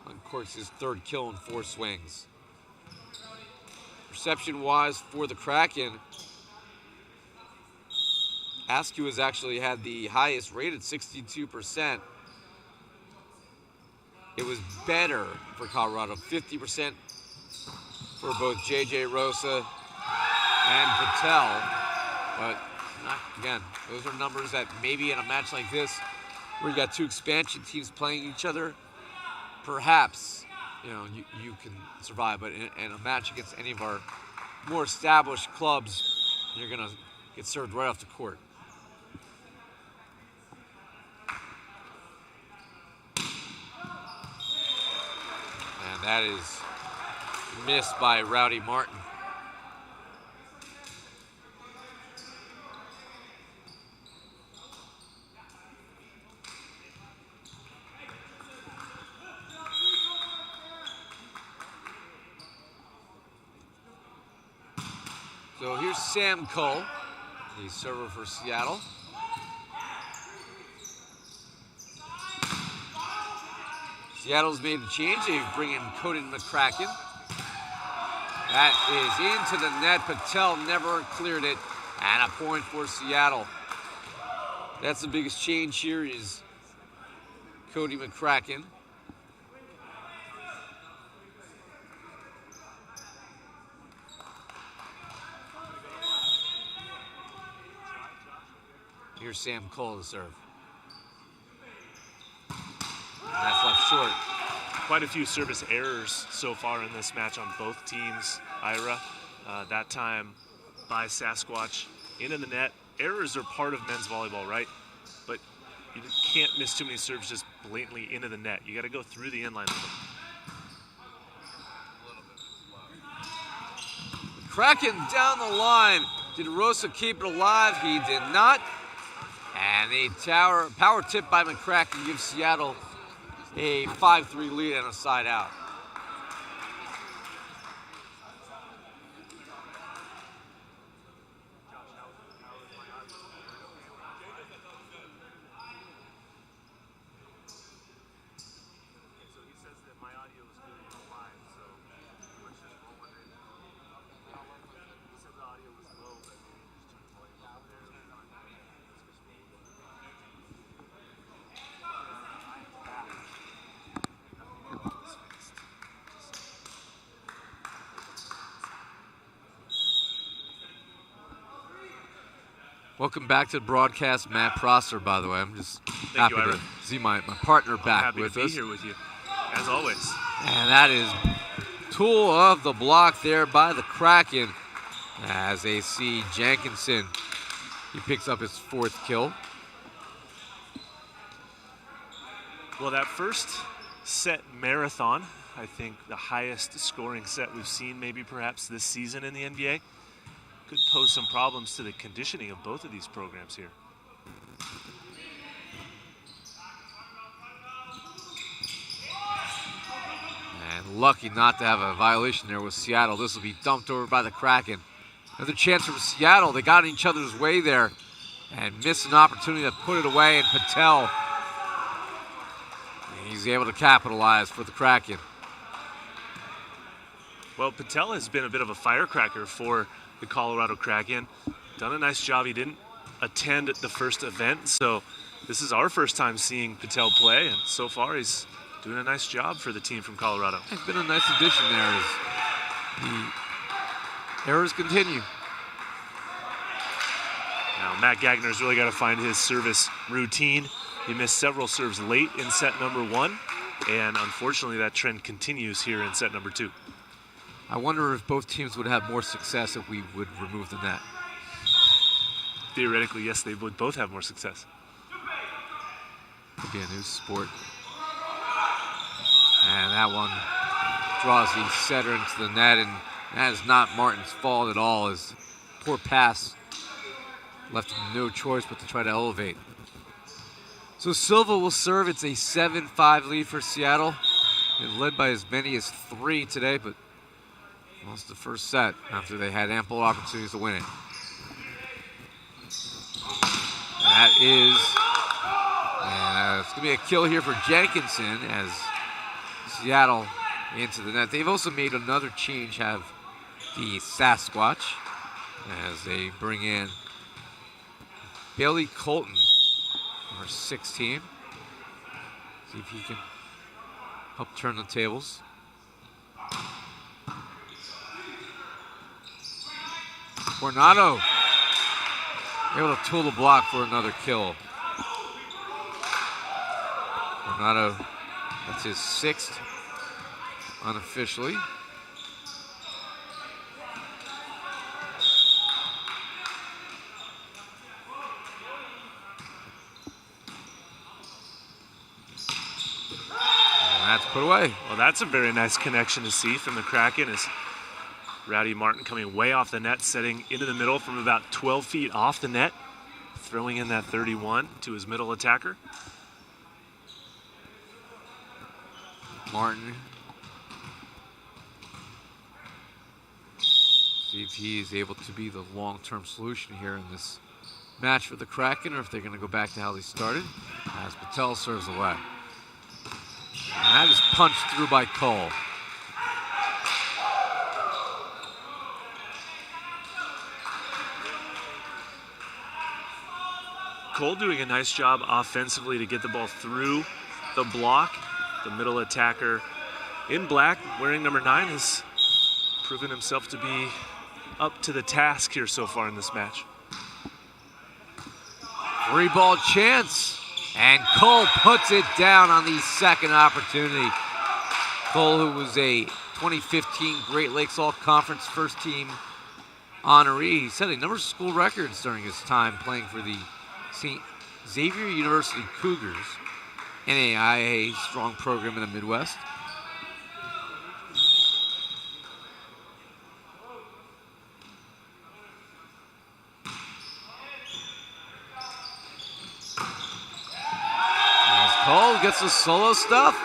uncorks his third kill in 4 swings. Reception-wise for the Kraken, Askew has actually had the highest rate at 62%. It was better for Colorado, 50% for both J.J. Rosa and Patel. But, again, those are numbers that maybe in a match like this, where you got 2 expansion teams playing each other, perhaps, you can survive. But in a match against any of our more established clubs, you're going to get served right off the court. And that is missed by Rowdy Martin. So here's Sam Cole, the server for Seattle. Seattle's made a change. They bring in Coden McCracken. That is into the net. Patel never cleared it. And a point for Seattle. That's the biggest change here is Cody McCracken. Here's Sam Cole to serve. And that's left short. Quite a few service errors so far in this match on both teams, Ira. That time by Sasquatch into the net. Errors are part of men's volleyball, right? But you can't miss too many serves just blatantly into the net. You got to go through the inline with them. Kraken down the line. Did Rosa keep it alive? He did not. And the power tip by McCracken gives Seattle a 5-3 lead and a side out. Welcome back to the broadcast, Matt Prosser, by the way. I'm just happy to see my partner back with us. Happy to be here with you, as always. And that is tool of the block there by the Kraken as they see Jenkinson. He picks up his 4th kill. Well, that first set marathon I think the highest scoring set we've seen maybe perhaps this season in the NVA. Could pose some problems to the conditioning of both of these programs here. And lucky not to have a violation there with Seattle. This will be dumped over by the Kraken. Another chance for Seattle. They got in each other's way there and missed an opportunity to put it away. And Patel, he's able to capitalize for the Kraken. Well, Patel has been a bit of a firecracker for the Colorado Kraken. Done a nice job. He didn't attend the first event, so this is our first time seeing Patel play, and so far he's doing a nice job for the team from Colorado. It's been a nice addition there as the errors continue. Now, Matt Gagner's really got to find his service routine. He missed several serves late in set number 1, and unfortunately that trend continues here in set number 2. I wonder if both teams would have more success if we would remove the net. Theoretically, yes, they would both have more success. Could be a new sport. And that one draws the setter into the net, and that is not Martin's fault at all. His poor pass left him no choice but to try to elevate. So Silva will serve. It's a 7-5 lead for Seattle. It led by as many as 3 today, but lost the first set after they had ample opportunities to win it. That is, it's going to be a kill here for Jenkinson as Seattle into the net. They've also made another change, have the Sasquatch, as they bring in Bailey Colton, number 16. See if he can help turn the tables. Coronado able to tool the block for another kill. Coronado, that's his 6th unofficially. And that's put away. Well, that's a very nice connection to see from the Kraken as Rowdy Martin coming way off the net, setting into the middle from about 12 feet off the net, throwing in that 31 to his middle attacker. Martin. See if he is able to be the long-term solution here in this match for the Kraken, or if they're going to go back to how they started, as Patel serves away. And that is punched through by Cole. Cole doing a nice job offensively to get the ball through the block. The middle attacker in black, wearing number 9, has proven himself to be up to the task here so far in this match. 3-ball chance, and Cole puts it down on the second opportunity. Cole, who was a 2015 Great Lakes All-Conference first team honoree, he set a number of school records during his time playing for the St. Xavier University Cougars, NAIA strong program in the Midwest. As Cole gets the solo stuff.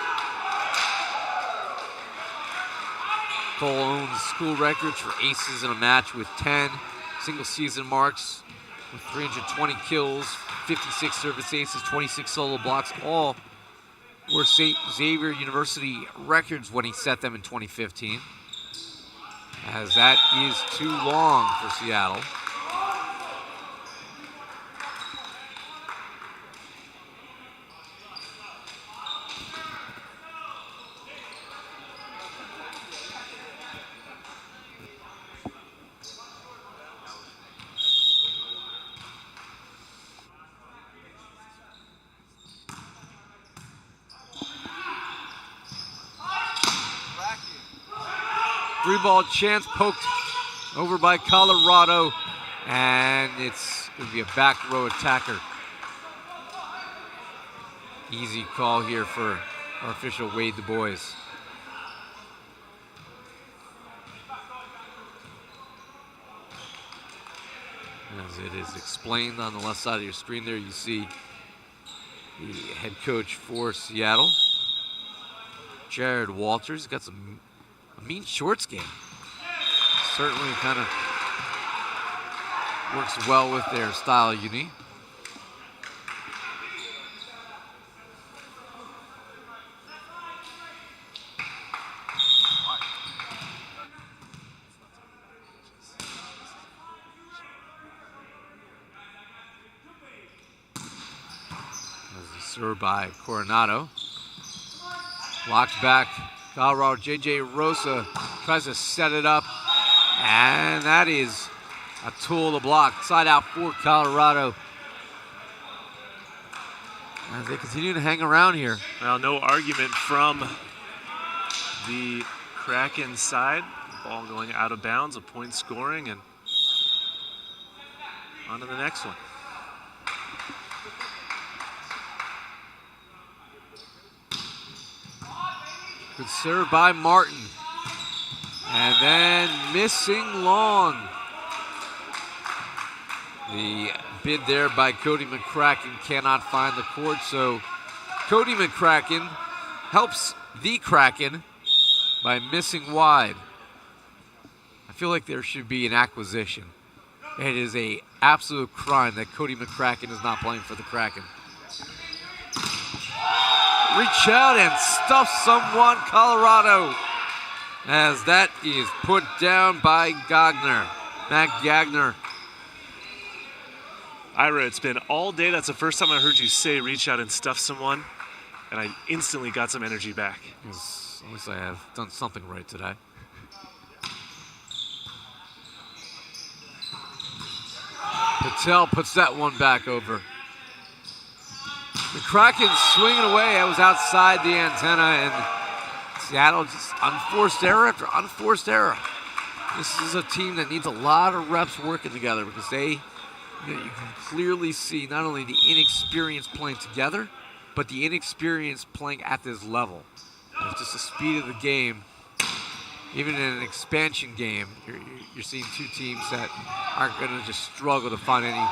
Cole owns school records for aces in a match with 10 single season marks, with 320 kills, 56 service aces, 26 solo blocks, all were St. Xavier University records when he set them in 2015. As that is too long for Seattle. Three-ball chance poked over by Colorado, and it's going to be a back row attacker. Easy call here for our official Wade Du Bois. As it is explained on the left side of your screen there, you see the head coach for Seattle, Jared Walters. Got a mean shorts game. Certainly kind of works well with their style uni. Served by Coronado. Locked back. Colorado, J.J. Rosa tries to set it up. And that is a tool to block. Side out for Colorado. As they continue to hang around here. Well, no argument from the Kraken side. Ball going out of bounds, a point scoring, and on to the next one. Good serve by Martin. And then missing long. The bid there by Cody McCracken cannot find the court, so Cody McCracken helps the Kraken by missing wide. I feel like there should be an acquisition. It is an absolute crime that Cody McCracken is not playing for the Kraken. Reach out and stuff someone, Colorado, as that is put down by Gagner. Matt Gagner. Ira, it's been all day. That's the first time I heard you say reach out and stuff someone, and I instantly got some energy back. Yes, at least I have done something right today. Patel puts that one back over. The Kraken swinging away. That was outside the antenna, and Seattle just unforced error after unforced error. This is a team that needs a lot of reps working together because you can clearly see not only the inexperience playing together, but the inexperience playing at this level. It's just the speed of the game. Even in an expansion game, you're seeing two teams that aren't going to just struggle to find any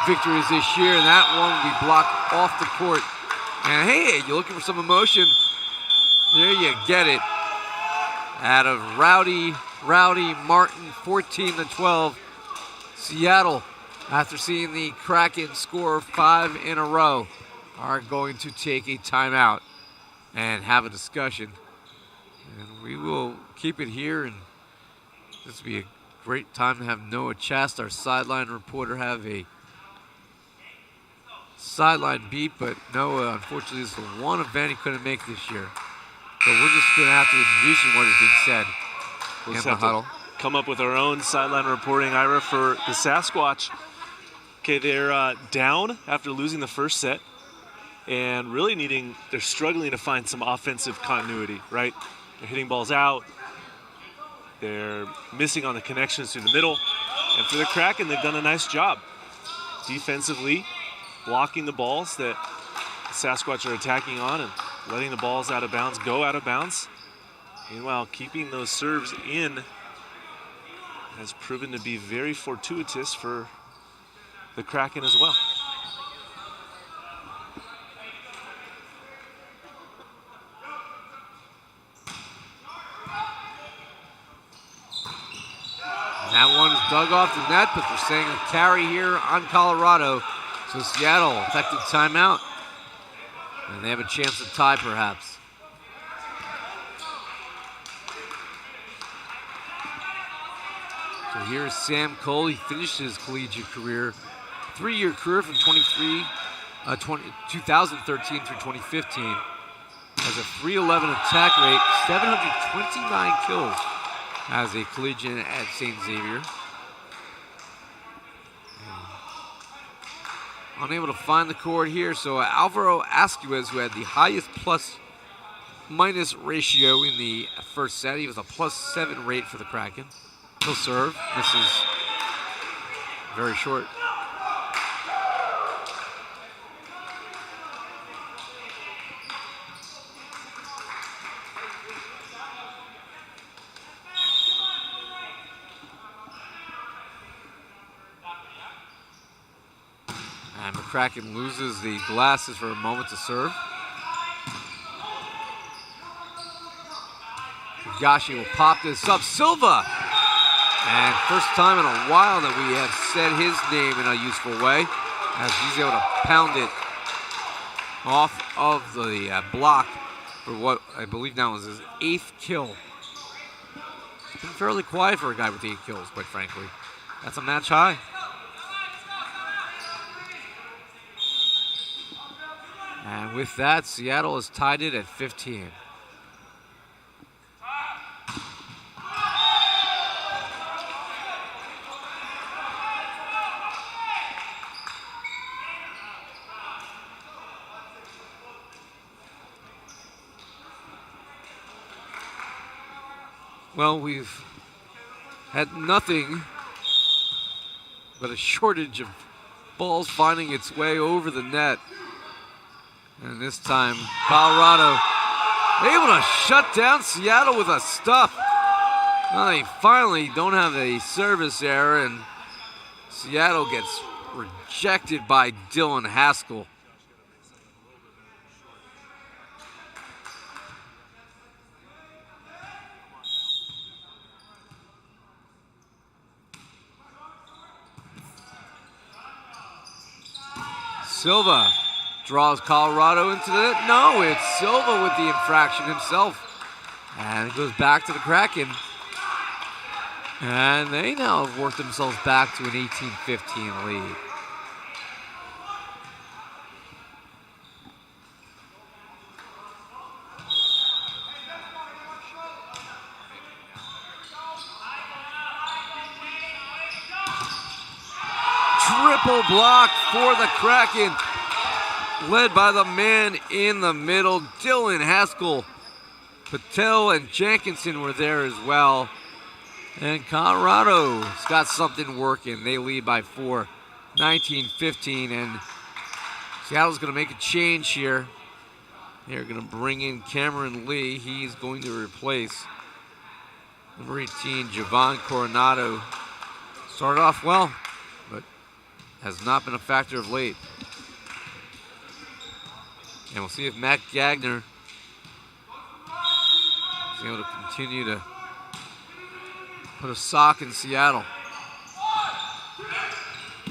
victories this year. And that one we blocked off the court. And hey, you're looking for some emotion. There you get it. Out of Rowdy Martin, 14-12. Seattle, after seeing the Kraken score 5 in a row, are going to take a timeout and have a discussion. And we will keep it here, and this will be a great time to have Noah Chast, our sideline reporter, have a sideline beat, but Noah, unfortunately, this is the one event he couldn't make this year. So we're just going to have to envision what is being said We'll in just the have huddle. to come up with our own sideline reporting, Ira, for the Sasquatch. Okay, they're down after losing the first set and really they're struggling to find some offensive continuity, right? They're hitting balls out. They're missing on the connections through the middle. And for the Kraken, they've done a nice job defensively, blocking the balls that the Sasquatch are attacking on and letting the balls out of bounds go out of bounds. Meanwhile, keeping those serves in has proven to be very fortuitous for the Kraken as well. That one is dug off the net, but they're saying a carry here on Colorado. So Seattle, effective timeout. And they have a chance to tie, perhaps. So here's Sam Cole. He finished his collegiate career, 3-year career from 2013 through 2015. Has a .311 attack rate, 729 kills as a collegiate at St. Xavier. Unable to find the court here, so Alvaro Asquez, who had the highest plus-minus ratio in the first set, he was a +7 rate for the Kraken. He'll serve, misses very short. Kraken loses the glasses for a moment to serve. Higashi will pop this up. Silva! And first time in a while that we have said his name in a useful way, as he's able to pound it off of the block for what I believe now is his 8th kill. It's been fairly quiet for a guy with 8 kills, quite frankly. That's a match high. And with that, Seattle has tied it at 15. Well, we've had nothing but a shortage of balls finding its way over the net. And this time, Colorado able to shut down Seattle with a stuff. Well, they finally don't have a service error, and Seattle gets rejected by Dylan Haskell. Silva draws Colorado into the net. No, it's Silva with the infraction himself. And it goes back to the Kraken. And they now have worked themselves back to an 18-15 lead. Triple block for the Kraken, led by the man in the middle, Dylan Haskell. Patel and Jenkinson were there as well. And Colorado's got something working. They lead by 4, 19-15, and Seattle's going to make a change here. They're going to bring in Cameron Lee. He's going to replace number 18, Javon Coronado. Started off well, but has not been a factor of late. And we'll see if Matt Gagner is able to continue to put a sock in Seattle.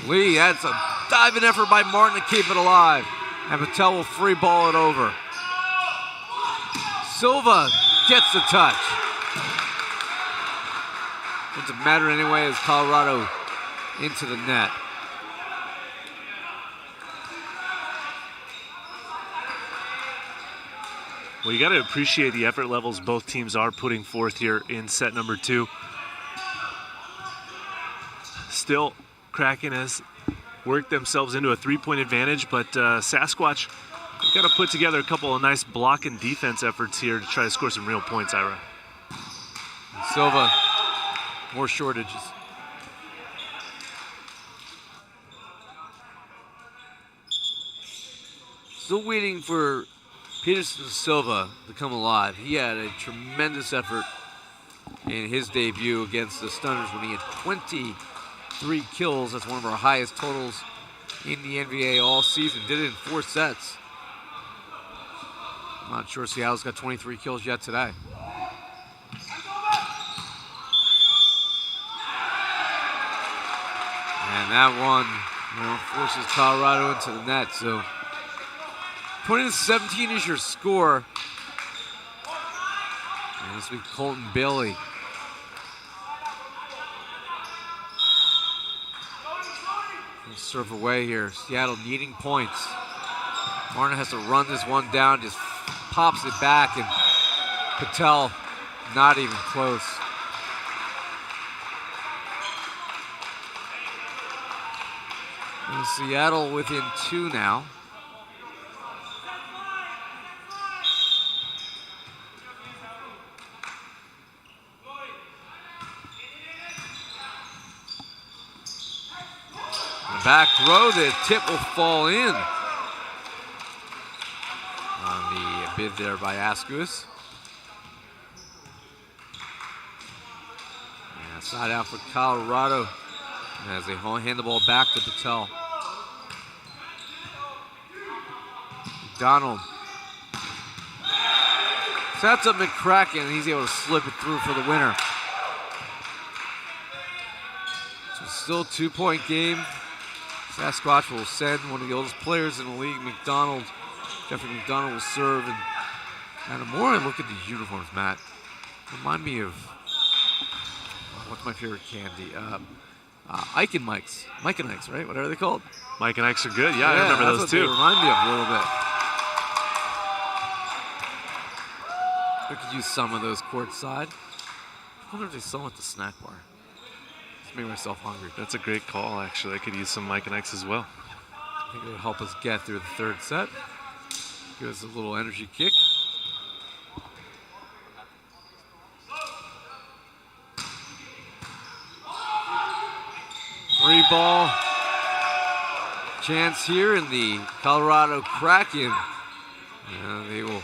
Lee, that's a diving effort by Martin to keep it alive. And Patel will free ball it over. Silva gets the touch. Doesn't matter anyway as Colorado into the net. Well, you got to appreciate the effort levels both teams are putting forth here in set number 2. Still, Kraken has worked themselves into a 3-point advantage, but Sasquatch got to put together a couple of nice block and defense efforts here to try to score some real points, Ira. Silva, more shortages. Still waiting for Peterson Silva to come alive. He had a tremendous effort in his debut against the Stunners when he had 23 kills. That's one of our highest totals in the NVA all season. Did it in 4 sets. I'm not sure Seattle's got 23 kills yet today. And that one, forces Colorado into the net. So 20-17 is your score. And this will be Colton Bailey. He'll serve away here. Seattle needing points. Martin has to run this one down, just pops it back, and Patel not even close. And Seattle within 2 now. Back throw, the tip will fall in. On the bid there by Ascuus. And side out for Colorado as they hand the ball back to Patel. McDonald. Sets up McCracken, and he's able to slip it through for the winner. So still a 2-point game. Sasquatch will send one of the oldest players in the league, McDonald. Jeffrey McDonald will serve. And the more I look at these uniforms, Matt, remind me of, what's my favorite candy? Ike and Mike's. Mike and Ike's, right? Whatever they're called. Mike and Ike's are good. Yeah, I remember that's those what too. They remind me of a little bit. I could use some of those courtside. I wonder if they sell them at the snack bar. Just made myself hungry. That's a great call, actually. I could use some Mike and Ike's as well. I think it would help us get through the third set. Give us a little energy kick. Free ball chance here in the Colorado Kraken. They will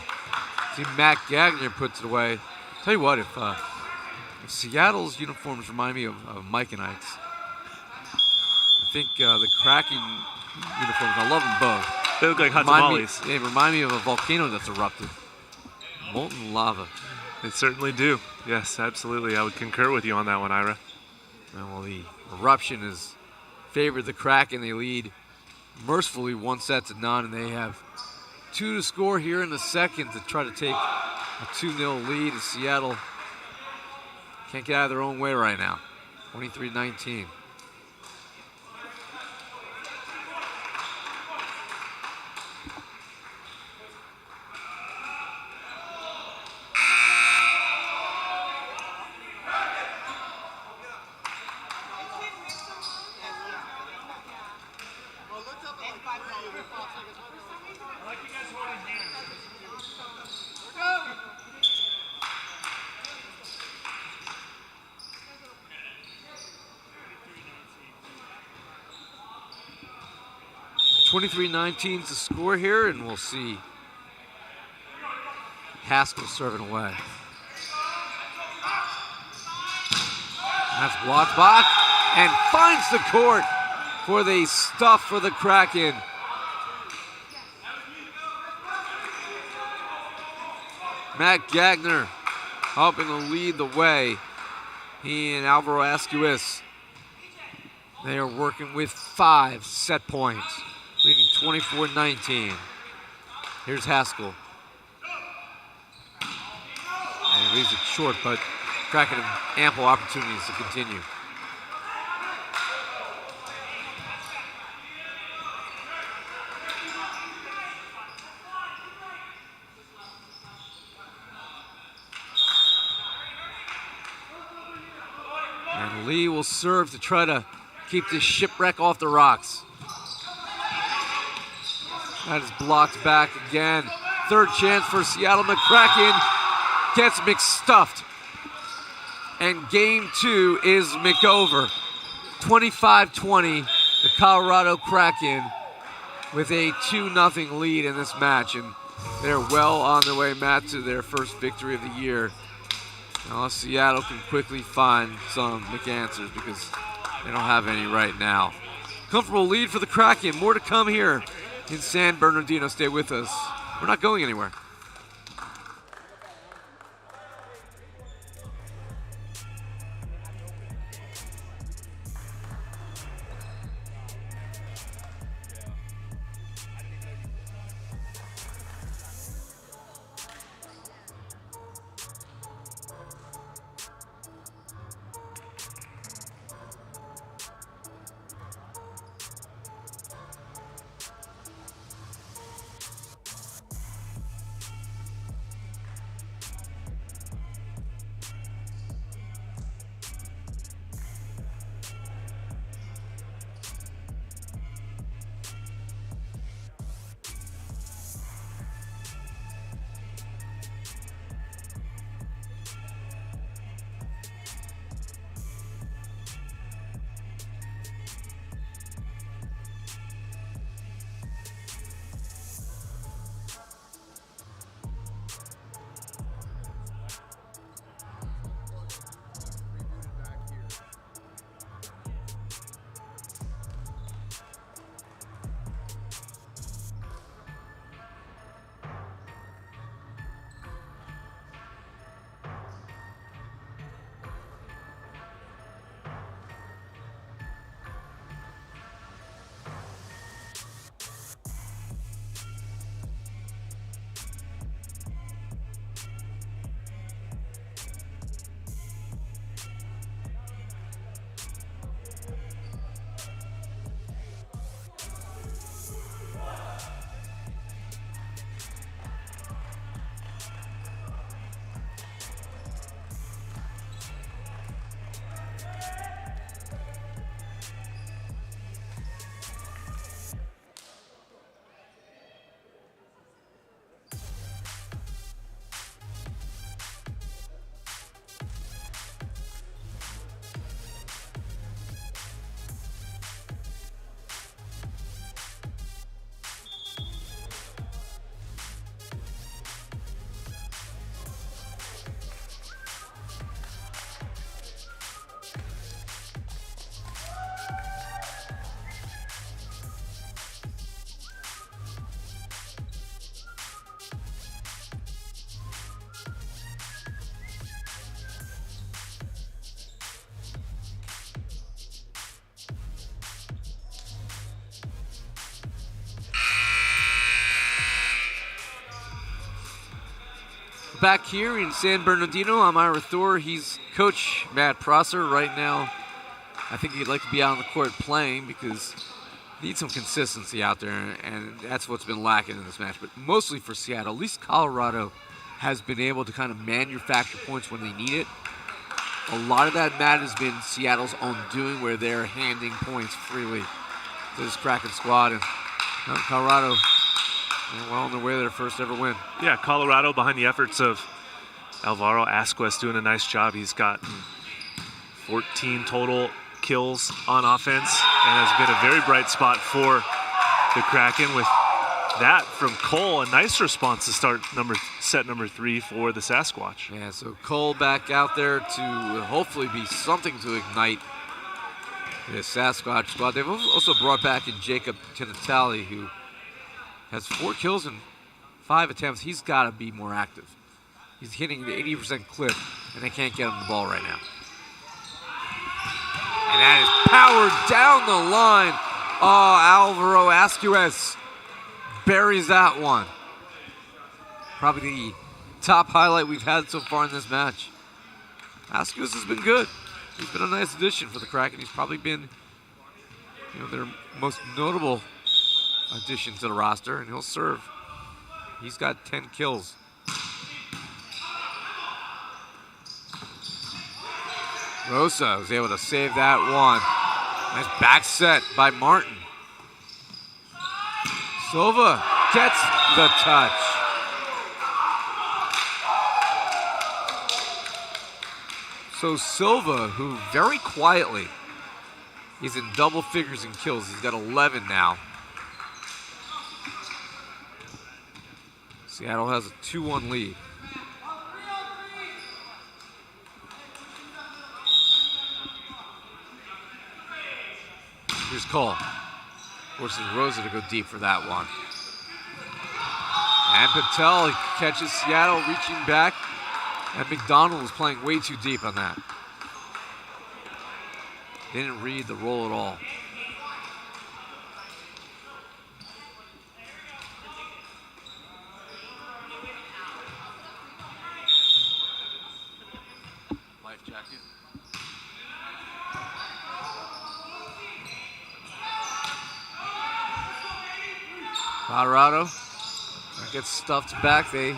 see Matt Gagner puts it away. Tell you what, if Seattle's uniforms remind me of Mike and Ike's, I think the Kraken uniforms, I love them both. They look like hot tamales. They remind me of a volcano that's erupted. Molten lava. They certainly do. Yes, absolutely. I would concur with you on that one, Ira. Well, the eruption has favored the Kraken. They lead mercifully 1-0, and they have 2 to score here in the second to try to take a 2-0 lead. As Seattle can't get out of their own way right now. 23-19. $23-19 to score here, and we'll see Haskell serving away. That's blocked back and finds the court for the stuff for the Kraken. Matt Gagner helping to lead the way. He and Alvaro Asquez, they are working with 5 set points, leading 24-19. Here's Haskell. And he leaves it short, but Kraken have ample opportunities to continue. And Lee will serve to try to keep this shipwreck off the rocks. That is blocked back again. Third chance for Seattle. McCracken gets McStuffed. And game 2 is McOver. 25-20, the Colorado Kraken with a 2-0 lead in this match. And they're well on their way, Matt, to their first victory of the year. Now Seattle can quickly find some McAnswers because they don't have any right now. Comfortable lead for the Kraken. More to come here in San Bernardino. Stay with us. We're not going anywhere. Back here in San Bernardino, I'm Ira Thor. He's Coach Matt Prosser right now. I think he'd like to be out on the court playing because he needs some consistency out there, and that's what's been lacking in this match. But mostly for Seattle, at least Colorado has been able to kind of manufacture points when they need it. A lot of that match has been Seattle's own doing, where they're handing points freely to this Kraken squad. And Colorado, well on their way to their first ever win. Yeah, Colorado behind the efforts of Alvaro Asquez doing a nice job. He's got 14 total kills on offense and has been a very bright spot for the Kraken with that from Cole. A nice response to start set number 3 for the Sasquatch. Yeah, so Cole back out there to hopefully be something to ignite the Sasquatch squad. They've also brought back in Jacob Tinatali, who has 4 kills and 5 attempts. He's got to be more active. He's hitting the 80% clip, and they can't get him the ball right now. And that is powered down the line. Oh, Alvaro Asquez buries that one. Probably the top highlight we've had so far in this match. Asquez has been good. He's been a nice addition for the Kraken. He's probably been, their most notable addition to the roster, and he'll serve. He's got 10 kills. Rosa was able to save that one. Nice back set by Martin. Silva gets the touch. So Silva, who very quietly, he's in double figures in kills. He's got 11 now. Seattle has a 2-1 lead. Here's Cole. Forces Rosa to go deep for that one. And Patel catches Seattle reaching back. And McDonald was playing way too deep on that. Didn't read the roll at all. Life jacket. Colorado gets stuffed back. There's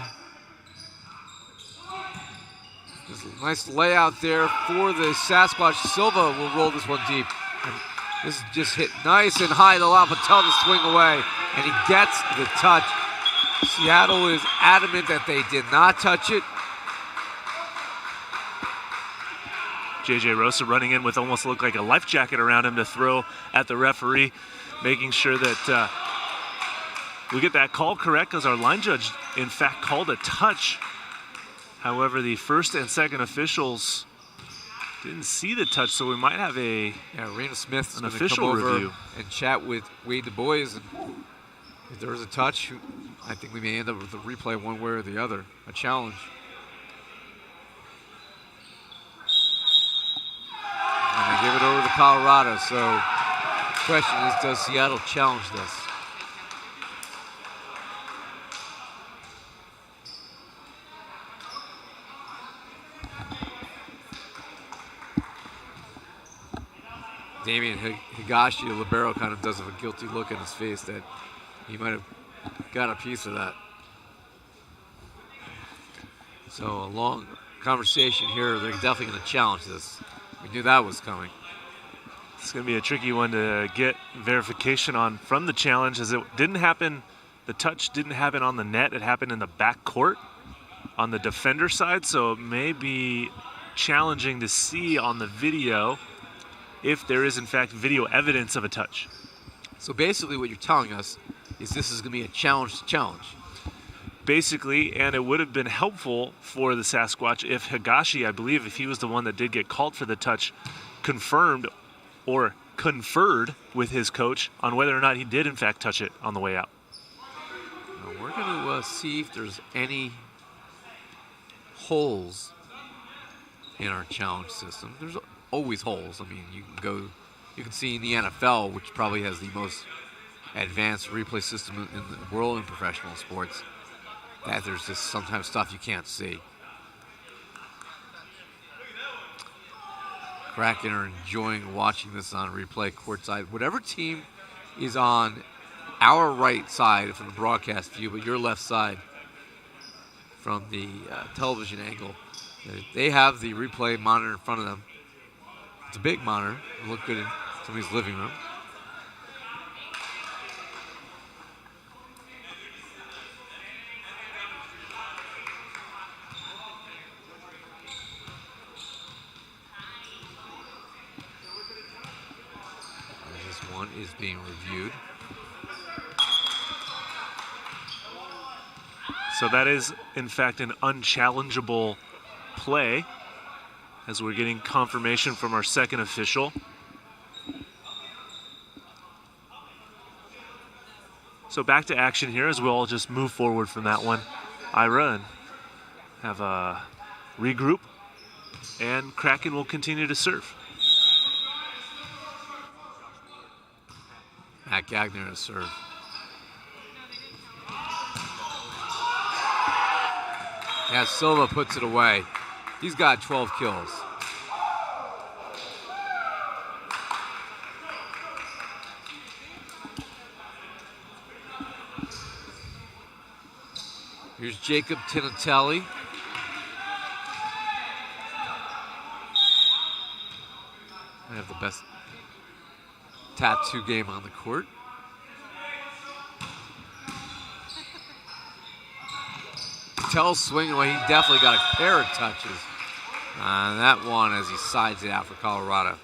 a nice layout there for the Sasquatch. Silva will roll this one deep. And this is just hit nice and high. They'll allow Patel to swing away, and he gets the touch. Seattle is adamant that they did not touch it. JJ Rosa running in with almost looked like a life jacket around him to throw at the referee, making sure that we get that call correct, because our line judge, in fact, called a touch. However, the first and second officials didn't see the touch, so we might have Rena Smith an official review and chat with Wade Du Bois. And if there was a touch, I think we may end up with a replay one way or the other, a challenge. And they give it over to Colorado. So the question is, does Seattle challenge this? Damian Higashi, the libero, kind of does have a guilty look in his face that he might have got a piece of that. So a long conversation here. They're definitely going to challenge this. We knew that was coming. It's going to be a tricky one to get verification on from the challenge, as it didn't happen. The touch didn't happen on the net. It happened in the back court on the defender side. So it may be challenging to see on the video if there is, in fact, video evidence of a touch. So basically what you're telling us is this is going to be a challenge to challenge. Basically, and it would have been helpful for the Sasquatch if Higashi, I believe, if he was the one that did get called for the touch, confirmed or conferred with his coach on whether or not he did, in fact, touch it on the way out. Now we're going to see if there's any holes in our challenge system. There's always holes. I mean, you can see in the NFL, which probably has the most advanced replay system in the world in professional sports. that there's just sometimes stuff you can't see. Kraken are enjoying watching this on replay courtside. Whatever team is on our right side from the broadcast view, but your left side from the television angle, they have the replay monitor in front of them. It's a big monitor. It'll look good in somebody's living room. This one is being reviewed. So that is, in fact, an unchallengeable play, as we're getting confirmation from our second official. So back to action here as we'll all just move forward from that one, Ira, and have a regroup, and Kraken will continue to serve. Matt Gagner to serve. Yeah, Silva puts it away. He's got 12 kills. Here's Jacob Tinatelli. I have the best tattoo game on the court. Tell swinging away. He definitely got a pair of touches on that one as he sides it out for Colorado.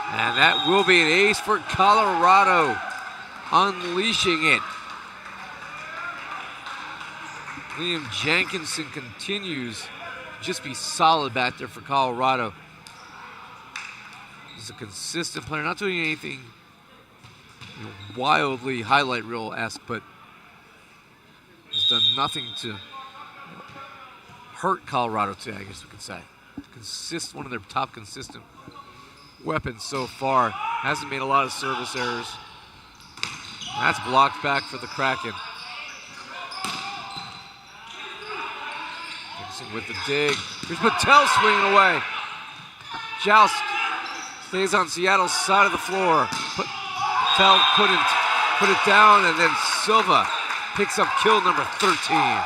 And that will be an ace for Colorado, unleashing it. Liam Jenkinson continues to just be solid back there for Colorado. He's a consistent player, not doing anything wildly highlight reel-esque, but has done nothing to hurt Colorado today, I guess we could say. One of their top consistent weapons so far. Hasn't made a lot of service errors. That's blocked back for the Kraken. Dixon with the dig. Here's Patel swinging away. Joust stays on Seattle's side of the floor. Patel couldn't put it down, and then Silva picks up kill number 13.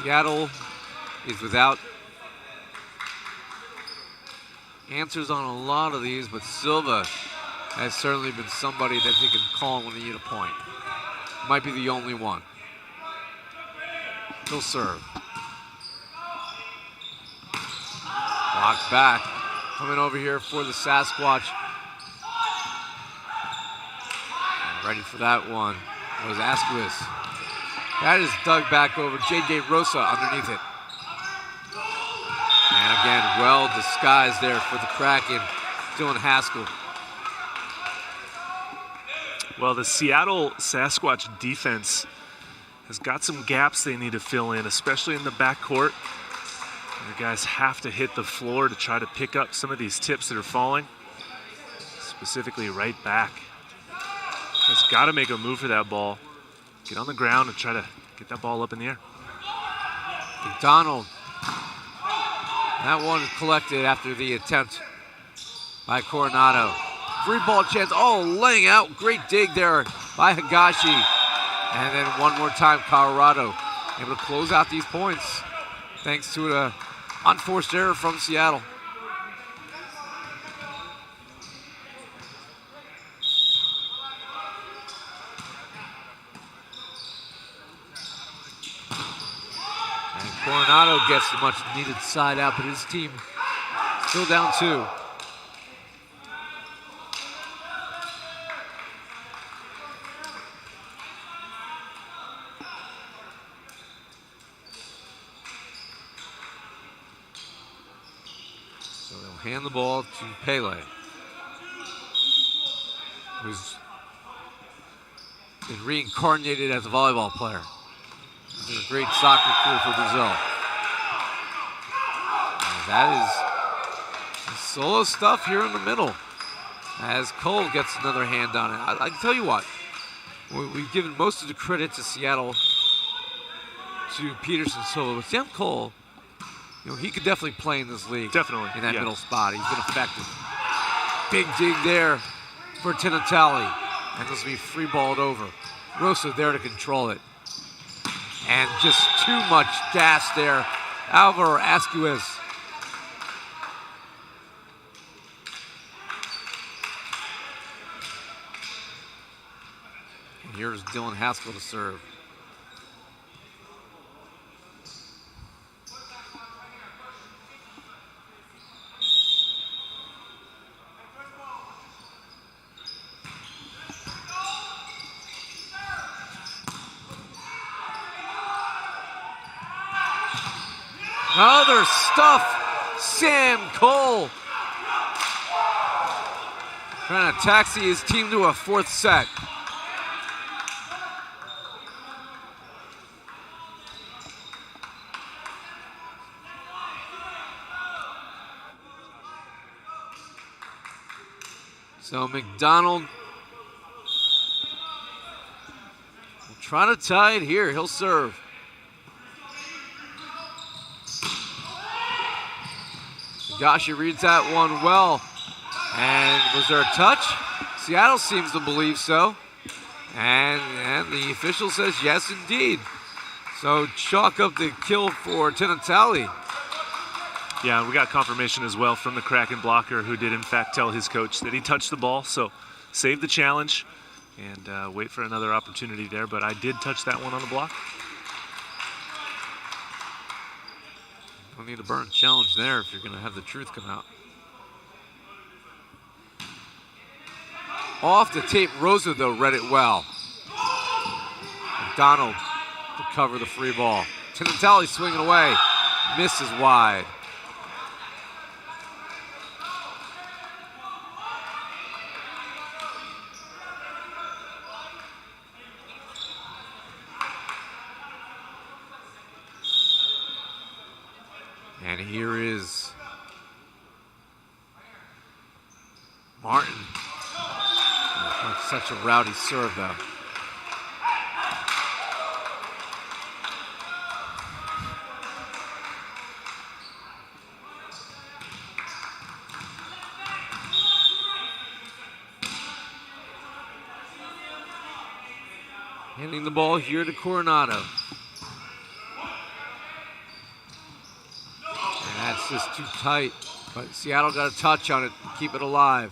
Seattle is without answers on a lot of these, but Silva has certainly been somebody that they can call when they need a point. Might be the only one. He'll serve. Blocked back. Coming over here for the Sasquatch. And ready for that one was Asquith. That is dug back over. J.J. Rosa underneath it. And again, well disguised there for the Kraken. Dylan Haskell. Well, the Seattle Sasquatch defense has got some gaps they need to fill in, especially in the backcourt. The guys have to hit the floor to try to pick up some of these tips that are falling, specifically right back. Has got to make a move for that ball. Get on the ground and try to get that ball up in the air. McDonald. That one is collected after the attempt by Coronado. Free ball chance. Oh, laying out. Great dig there by Higashi. And then one more time, Colorado able to close out these points thanks to an unforced error from Seattle. Coronado gets the much needed side out, but his team still down 2. hand the ball to Pele, who's been reincarnated as a volleyball player. He's a great soccer career for Brazil. And that is solo stuff here in the middle, as Cole gets another hand on it. I can tell you what, we've given most of the credit to Seattle, to Peterson solo, but Sam Cole, he could definitely play in this league. Definitely. In that middle spot. He's been effective. Big dig there for Tinatali. And this will be free balled over. Rosa there to control it. And just too much gas there. Alvaro Asquez. And here's Dylan Haskell to serve. Other stuff, Sam Cole. Trying to taxi his team to a fourth set. So McDonald will try to tie it here. He'll serve. Gashi reads that one well. And was there a touch? Seattle seems to believe so. And the official says yes, indeed. So chalk up the kill for Tinatali. Yeah, we got confirmation as well from the Kraken blocker, who did in fact tell his coach that he touched the ball. So save the challenge and wait for another opportunity there. But I did touch that one on the block. Don't need a burn challenge there if you're going to have the truth come out. Off the tape, Rosa, though, read it well. McDonald to cover the free ball. Tinatali swinging away. Misses wide. And here is Martin. Such a rowdy serve, though. Handing the ball here to Coronado. That's just too tight, but Seattle got a touch on it to keep it alive.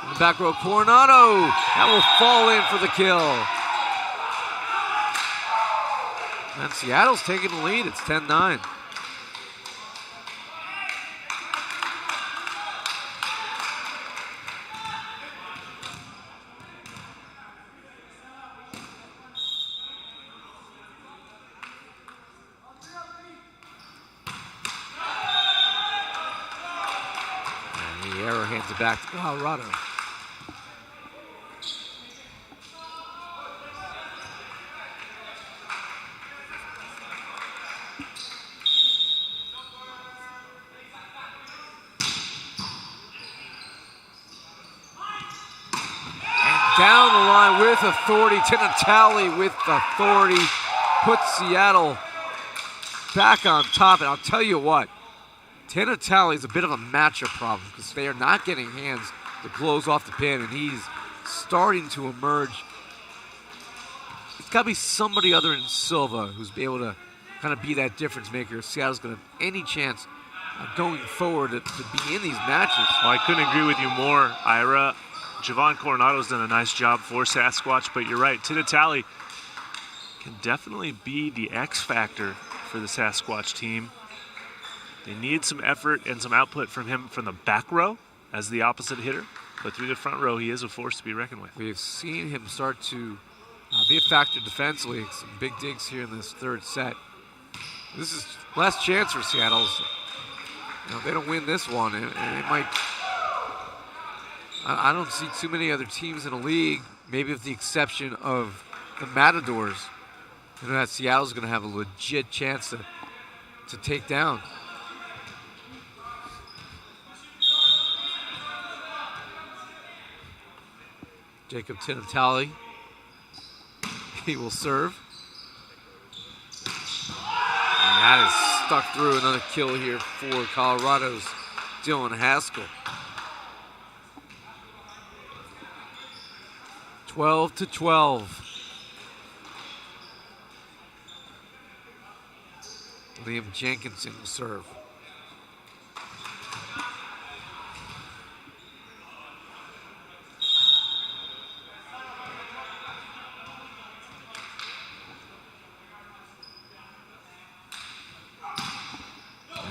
In the back row, Coronado. That will fall in for the kill. And Seattle's taking the lead. It's 10-9. Hands it back to Colorado. And down the line with authority. Tinatali with authority puts Seattle back on top. And I'll tell you what, Tinatali is a bit of a matchup problem because they are not getting hands to close off the pin, and he's starting to emerge. It's got to be somebody other than Silva who's able to kind of be that difference maker. Seattle's going to have any chance going forward to be in these matches. Well, I couldn't agree with you more, Ira. Javon Coronado's done a nice job for Sasquatch, but you're right. Tinatali can definitely be the X factor for the Sasquatch team. They need some effort and some output from him from the back row as the opposite hitter. But through the front row, he is a force to be reckoned with. We've seen him start to be a factor defensively. Some big digs here in this third set. This is last chance for Seattle. if they don't win this one, it might. I don't see too many other teams in the league, maybe with the exception of the Matadors, that Seattle's going to have a legit chance to take down. Jacob Tinatali, he will serve. And that is stuck through. Another kill here for Colorado's Dylan Haskell. 12-12. Liam Jenkinson will serve.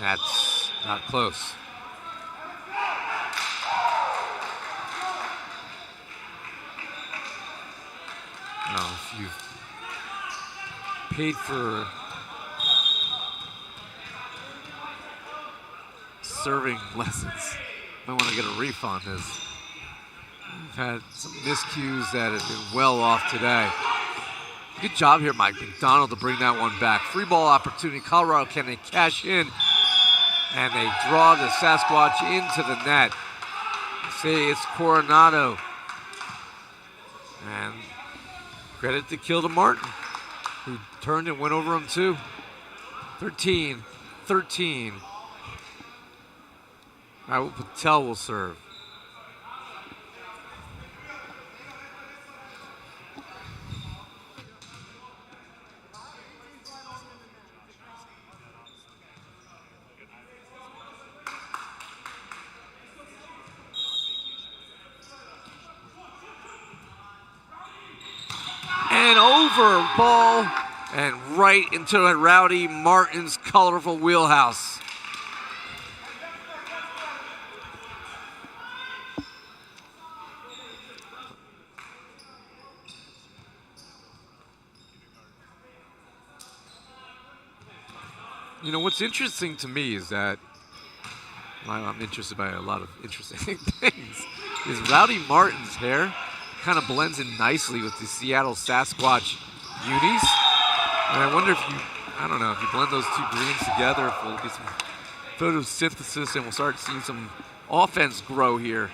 That's not close. Now, if you've paid for serving lessons, might want to get a refund, as we've had some miscues that have been well off today. Good job here, Mike McDonald, to bring that one back. Free ball opportunity. Colorado, can they cash in? And they draw the Sasquatch into the net. Say it's Coronado. And credit to Kilda Martin, who turned and went over him too. 13-13. Raul Patel will serve. And over ball and right into Rowdy Martin's colorful wheelhouse. You know, what's interesting to me is that, well, I'm interested by a lot of interesting things, is Rowdy Martin's hair kind of blends in nicely with the Seattle Sasquatch unis. And I wonder if you, I don't know, if you blend those two greens together, if we'll get some photosynthesis and we'll start seeing some offense grow here.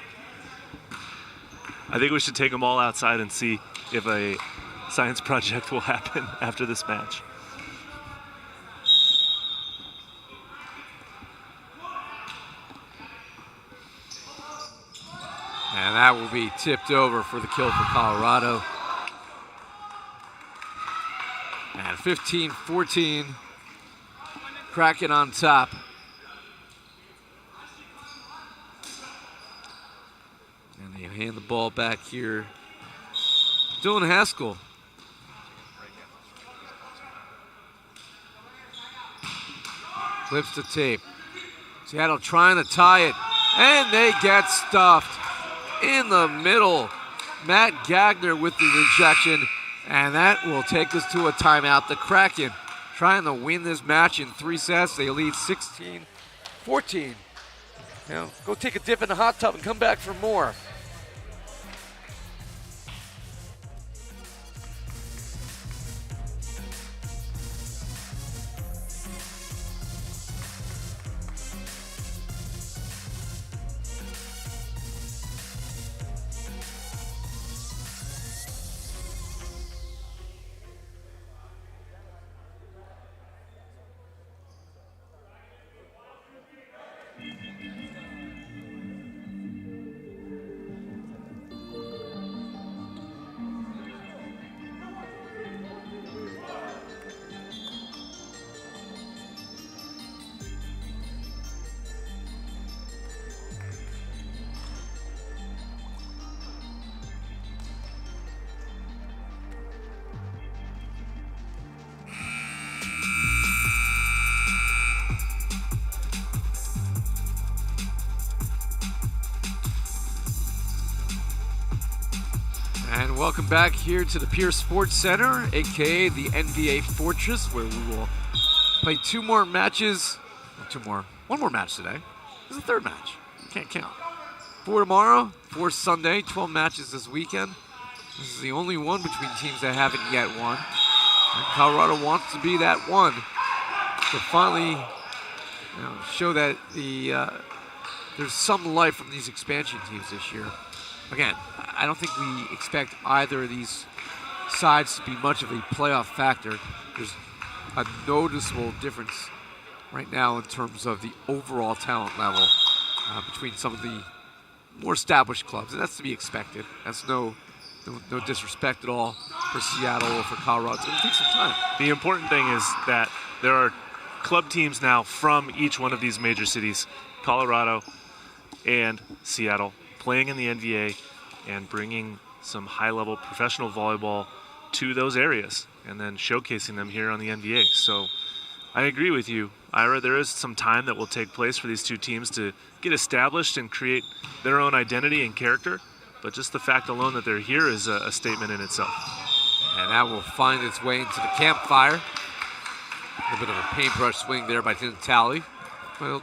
I think we should take them all outside and see if a science project will happen after this match. And that will be tipped over for the kill for Colorado. And 15-14, Kraken on top. And they hand the ball back here. Dylan Haskell. Flips the tape. Seattle trying to tie it, and they get stuffed. In the middle, Matt Gagner with the rejection, and that will take us to a timeout. The Kraken trying to win this match in 3 sets. They lead 16-14. Now, go take a dip in the hot tub and come back for more. And welcome back here to the Pierce Sports Center, aka the NVA Fortress, where we will play 2 more matches. 2 more. one more match today. This is the third match. Can't count. 4 tomorrow, 4 Sunday, 12 matches this weekend. This is the only one between teams that haven't yet won. And Colorado wants to be that one to finally show that there's some life from these expansion teams this year. Again, I don't think we expect either of these sides to be much of a playoff factor. There's a noticeable difference right now in terms of the overall talent level between some of the more established clubs, and that's to be expected. That's no disrespect at all for Seattle or for Colorado. It's going to take some time. The important thing is that there are club teams now from each one of these major cities, Colorado and Seattle, playing in the NVA and bringing some high-level professional volleyball to those areas and then showcasing them here on the NVA. So I agree with you, Ira. There is some time that will take place for these two teams to get established and create their own identity and character, but just the fact alone that they're here is a statement in itself. And that will find its way into the campfire. A little bit of a paintbrush swing there by Tinatali. Well,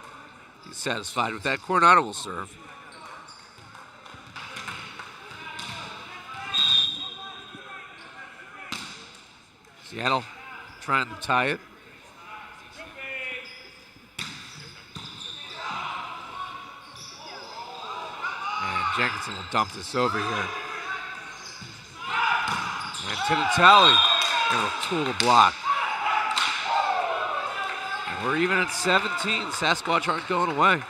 he's satisfied with that. Coronado will serve. Seattle trying to tie it. And Jenkinson will dump this over here. And Tinatali able to tool the block. And we're even at 17. Sasquatch aren't going away.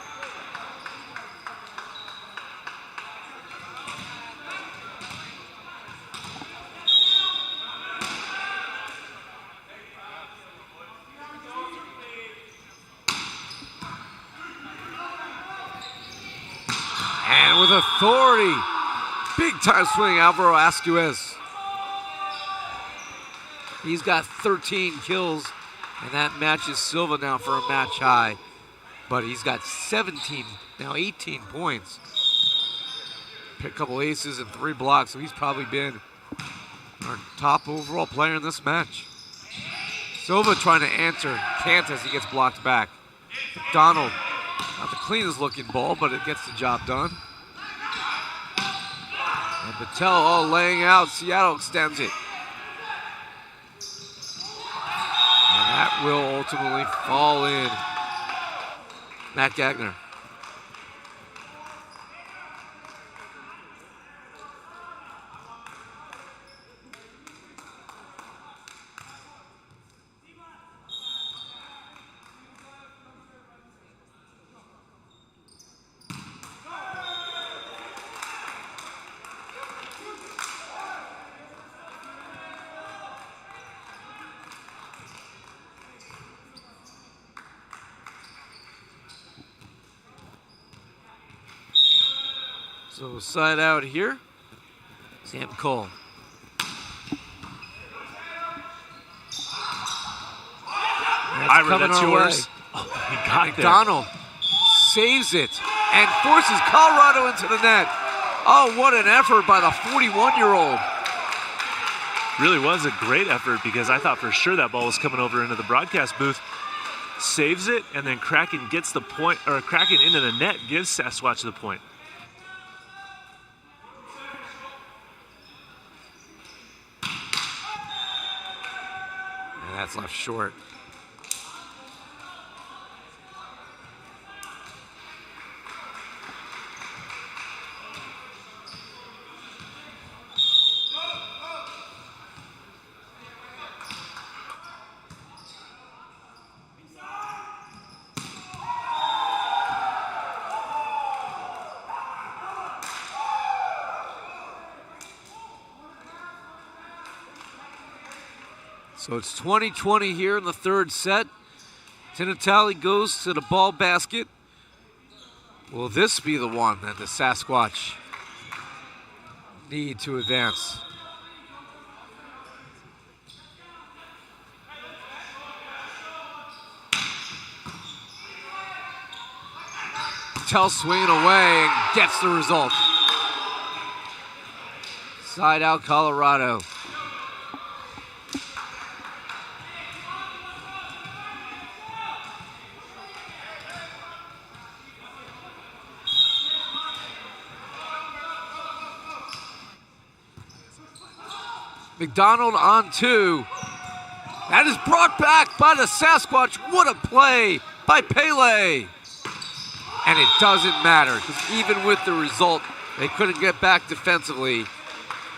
And with authority, big time swing, Alvaro Asquez. He's got 13 kills, and that matches Silva now for a match high. But he's got 17, now 18 points. Picked a couple aces and 3 blocks, so he's probably been our top overall player in this match. Silva trying to answer, can't as he gets blocked back. McDonald, not the cleanest looking ball, but it gets the job done. And Patel all laying out, Seattle extends it. And that will ultimately fall in. Matt Gagner. So side out here, Sam Cole. Ira, that's yours. Oh, he got McDonald saves it and forces Colorado into the net. Oh, what an effort by the 41-year-old. Really was a great effort because I thought for sure that ball was coming over into the broadcast booth. Saves it, and then Kraken gets the point, or Kraken into the net, gives Sasquatch the point. And that's left short. So it's 20-20 here in the third set. Tinatali goes to the ball basket. Will this be the one that the Sasquatch need to advance? Patel swinging away and gets the result. Side out Colorado. McDonald on 2. That is brought back by the Sasquatch. What a play by Pele. And it doesn't matter, because even with the result, they couldn't get back defensively.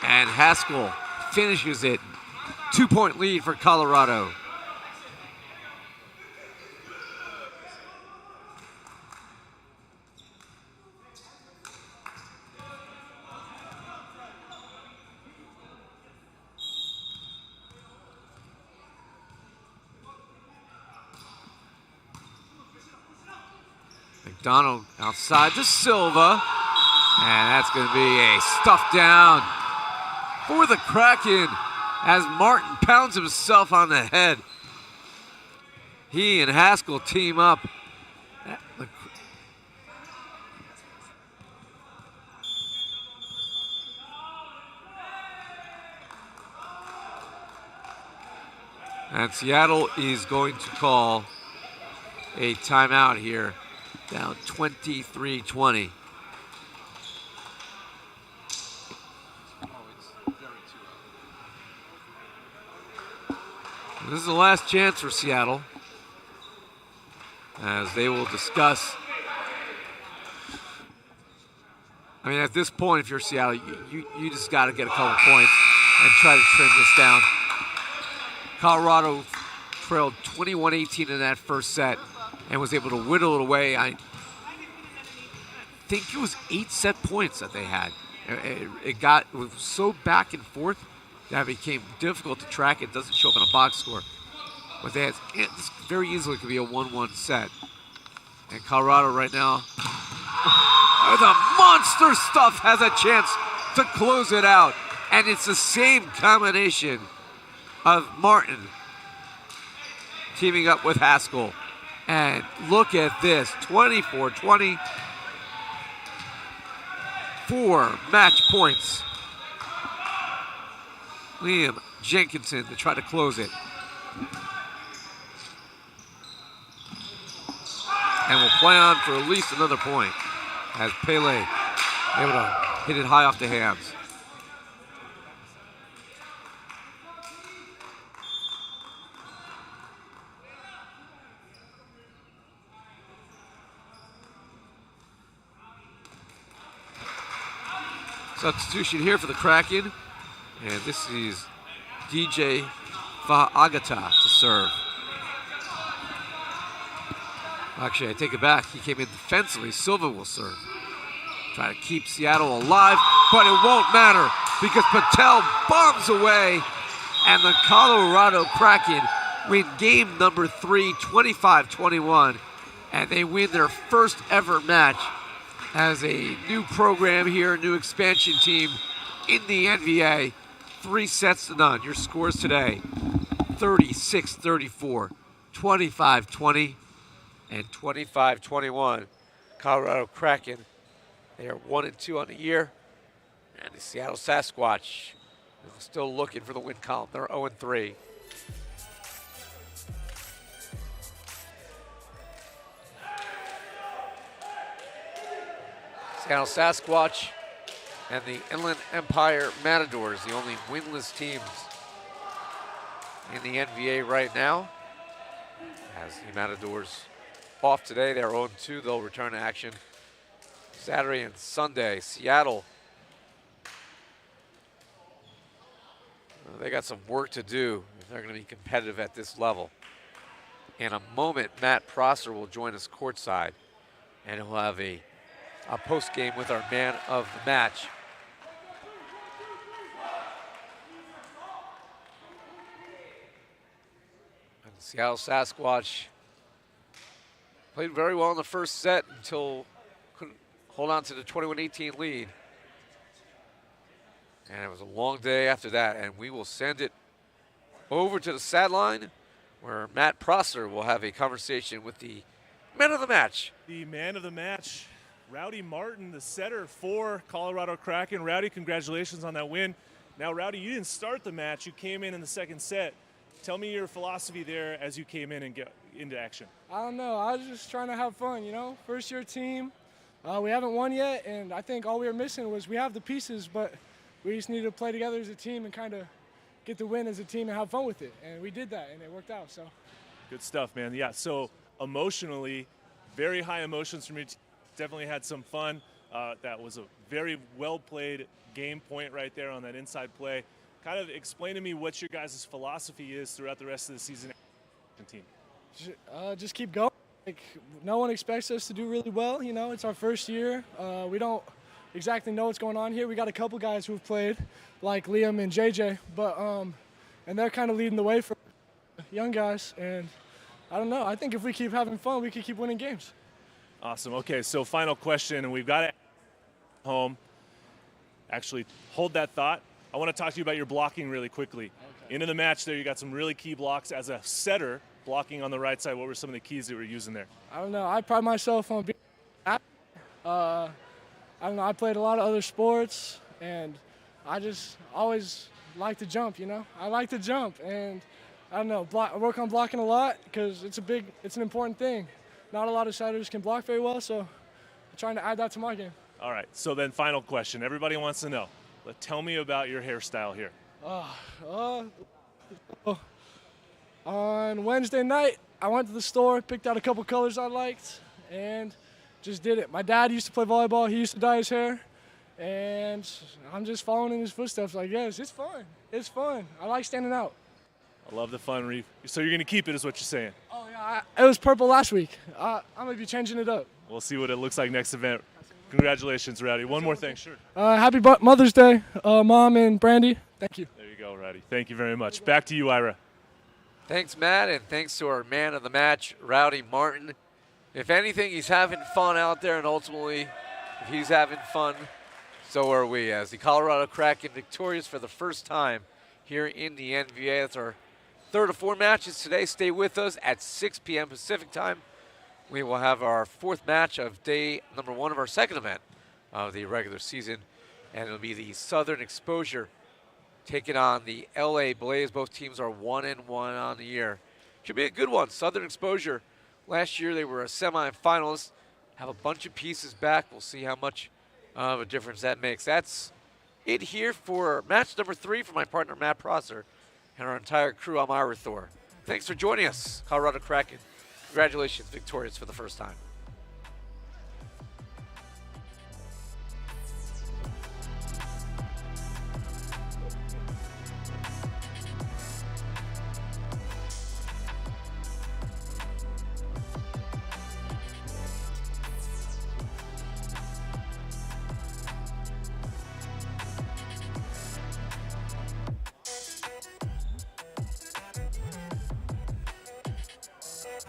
And Haskell finishes it. 2-point lead for Colorado. McDonald outside to Silva. And that's going to be a stuff down for the Kraken as Martin pounds himself on the head. He and Haskell team up. And Seattle is going to call a timeout here, down 23-20. This is the last chance for Seattle, as they will discuss. I mean, at this point, if you're Seattle, you just got to get a couple points and try to trim this down. Colorado trailed 21-18 in that first set and was able to whittle it away. I think it was 8 set points that they had. It was so back and forth that became difficult to track. It doesn't show up in a box score. But this very easily could be a 1-1 set. And Colorado right now, the monster stuff has a chance to close it out. And it's the same combination of Martin teaming up with Haskell. And look at this, 24-20. 4 match points. Liam Jenkinson to try to close it. And we'll play on for at least another point as Pele able to hit it high off the hands. Substitution here for the Kraken. And this is DJ Agata to serve. Actually, I take it back. He came in defensively. Silva will serve. Try to keep Seattle alive, but it won't matter because Patel bombs away, and the Colorado Kraken win game number 3, 25-21, and they win their first ever match as a new program here, new expansion team in the NVA. 3-0. Your scores today, 36-34, 25-20, and 25-21. Colorado Kraken, they are 1-2 on the year. And the Seattle Sasquatch is still looking for the win column. They're 0-3. Seattle Sasquatch and the Inland Empire Matadors, the only winless teams in the NVA right now. As the Matadors off today, they're 0-2. They'll return to action Saturday and Sunday. Seattle, they got some work to do if they're going to be competitive at this level. In a moment, Matt Prosser will join us courtside, and he'll have a post game with our man of the match. And the Seattle Sasquatch played very well in the first set until couldn't hold on to the 21-18 lead. And it was a long day after that, and we will send it over to the sideline where Matt Prosser will have a conversation with the man of the match. The man of the match, Rowdy Martin, the setter for Colorado Kraken. Rowdy, congratulations on that win. Now, Rowdy, you didn't start the match. You came in the second set. Tell me your philosophy there as you came in and get into action. I don't know. I was just trying to have fun, you know. First-year team. We haven't won yet, and I think all we were missing was we have the pieces, but we just need to play together as a team and kind of get the win as a team and have fun with it. And we did that, and it worked out. So. Good stuff, man. Yeah, so emotionally, very high emotions from your team. Definitely had some fun. That was a very well-played game point right there on that inside play. Kind of explain to me what your guys' philosophy is throughout the rest of the season team. Just keep going. Like, no one expects us to do really well. You know, it's our first year. We don't exactly know what's going on here. We got a couple guys who've played, like Liam and JJ, but and they're kind of leading the way for young guys. And I don't know. I think if we keep having fun, we could keep winning games. Awesome. Okay, so final question, and we've got it home. Actually, hold that thought. I want to talk to you about your blocking really quickly. Okay. Into the match there, you got some really key blocks as a setter, blocking on the right side. What were some of the keys that you were using there? I don't know. I pride myself on being I don't know. I played a lot of other sports, and I just always like to jump, you know. I like to jump, and I don't know. I work on blocking a lot because it's an important thing. Not a lot of setters can block very well, so I'm trying to add that to my game. All right, so then final question. Everybody wants to know. Tell me about your hairstyle here. On Wednesday night, I went to the store, picked out a couple colors I liked, and just did it. My dad used to play volleyball. He used to dye his hair, and I'm just following in his footsteps, I guess. It's fun. It's fun. I like standing out. I love the fun, Reef. So you're going to keep it is what you're saying? Oh, yeah. It was purple last week. I'm going to be changing it up. We'll see what it looks like next event. Congratulations, Rowdy. One more thing. Sure. Happy Mother's Day, Mom and Brandy. Thank you. There you go, Rowdy. Thank you very much. Back to you, Ira. Thanks, Matt, and thanks to our man of the match, Rowdy Martin. If anything, he's having fun out there, and ultimately, if he's having fun, so are we. As the Colorado Kraken victorious for the first time here in the NVA. That's our third of four matches today. Stay with us at 6 p.m. Pacific time. We will have our fourth match of day number one of our second event of the regular season, and it'll be the Southern Exposure taking on the LA Blaze. Both teams are 1-1 on the year. Should be a good one. Southern Exposure, last year they were a semifinalist. Have a bunch of pieces back. We'll see how much of a difference that makes. That's it here for match number 3 for my partner Matt Prosser and our entire crew. I'm Ira Thor. Thanks for joining us, Colorado Kraken. Congratulations, victorious for the first time.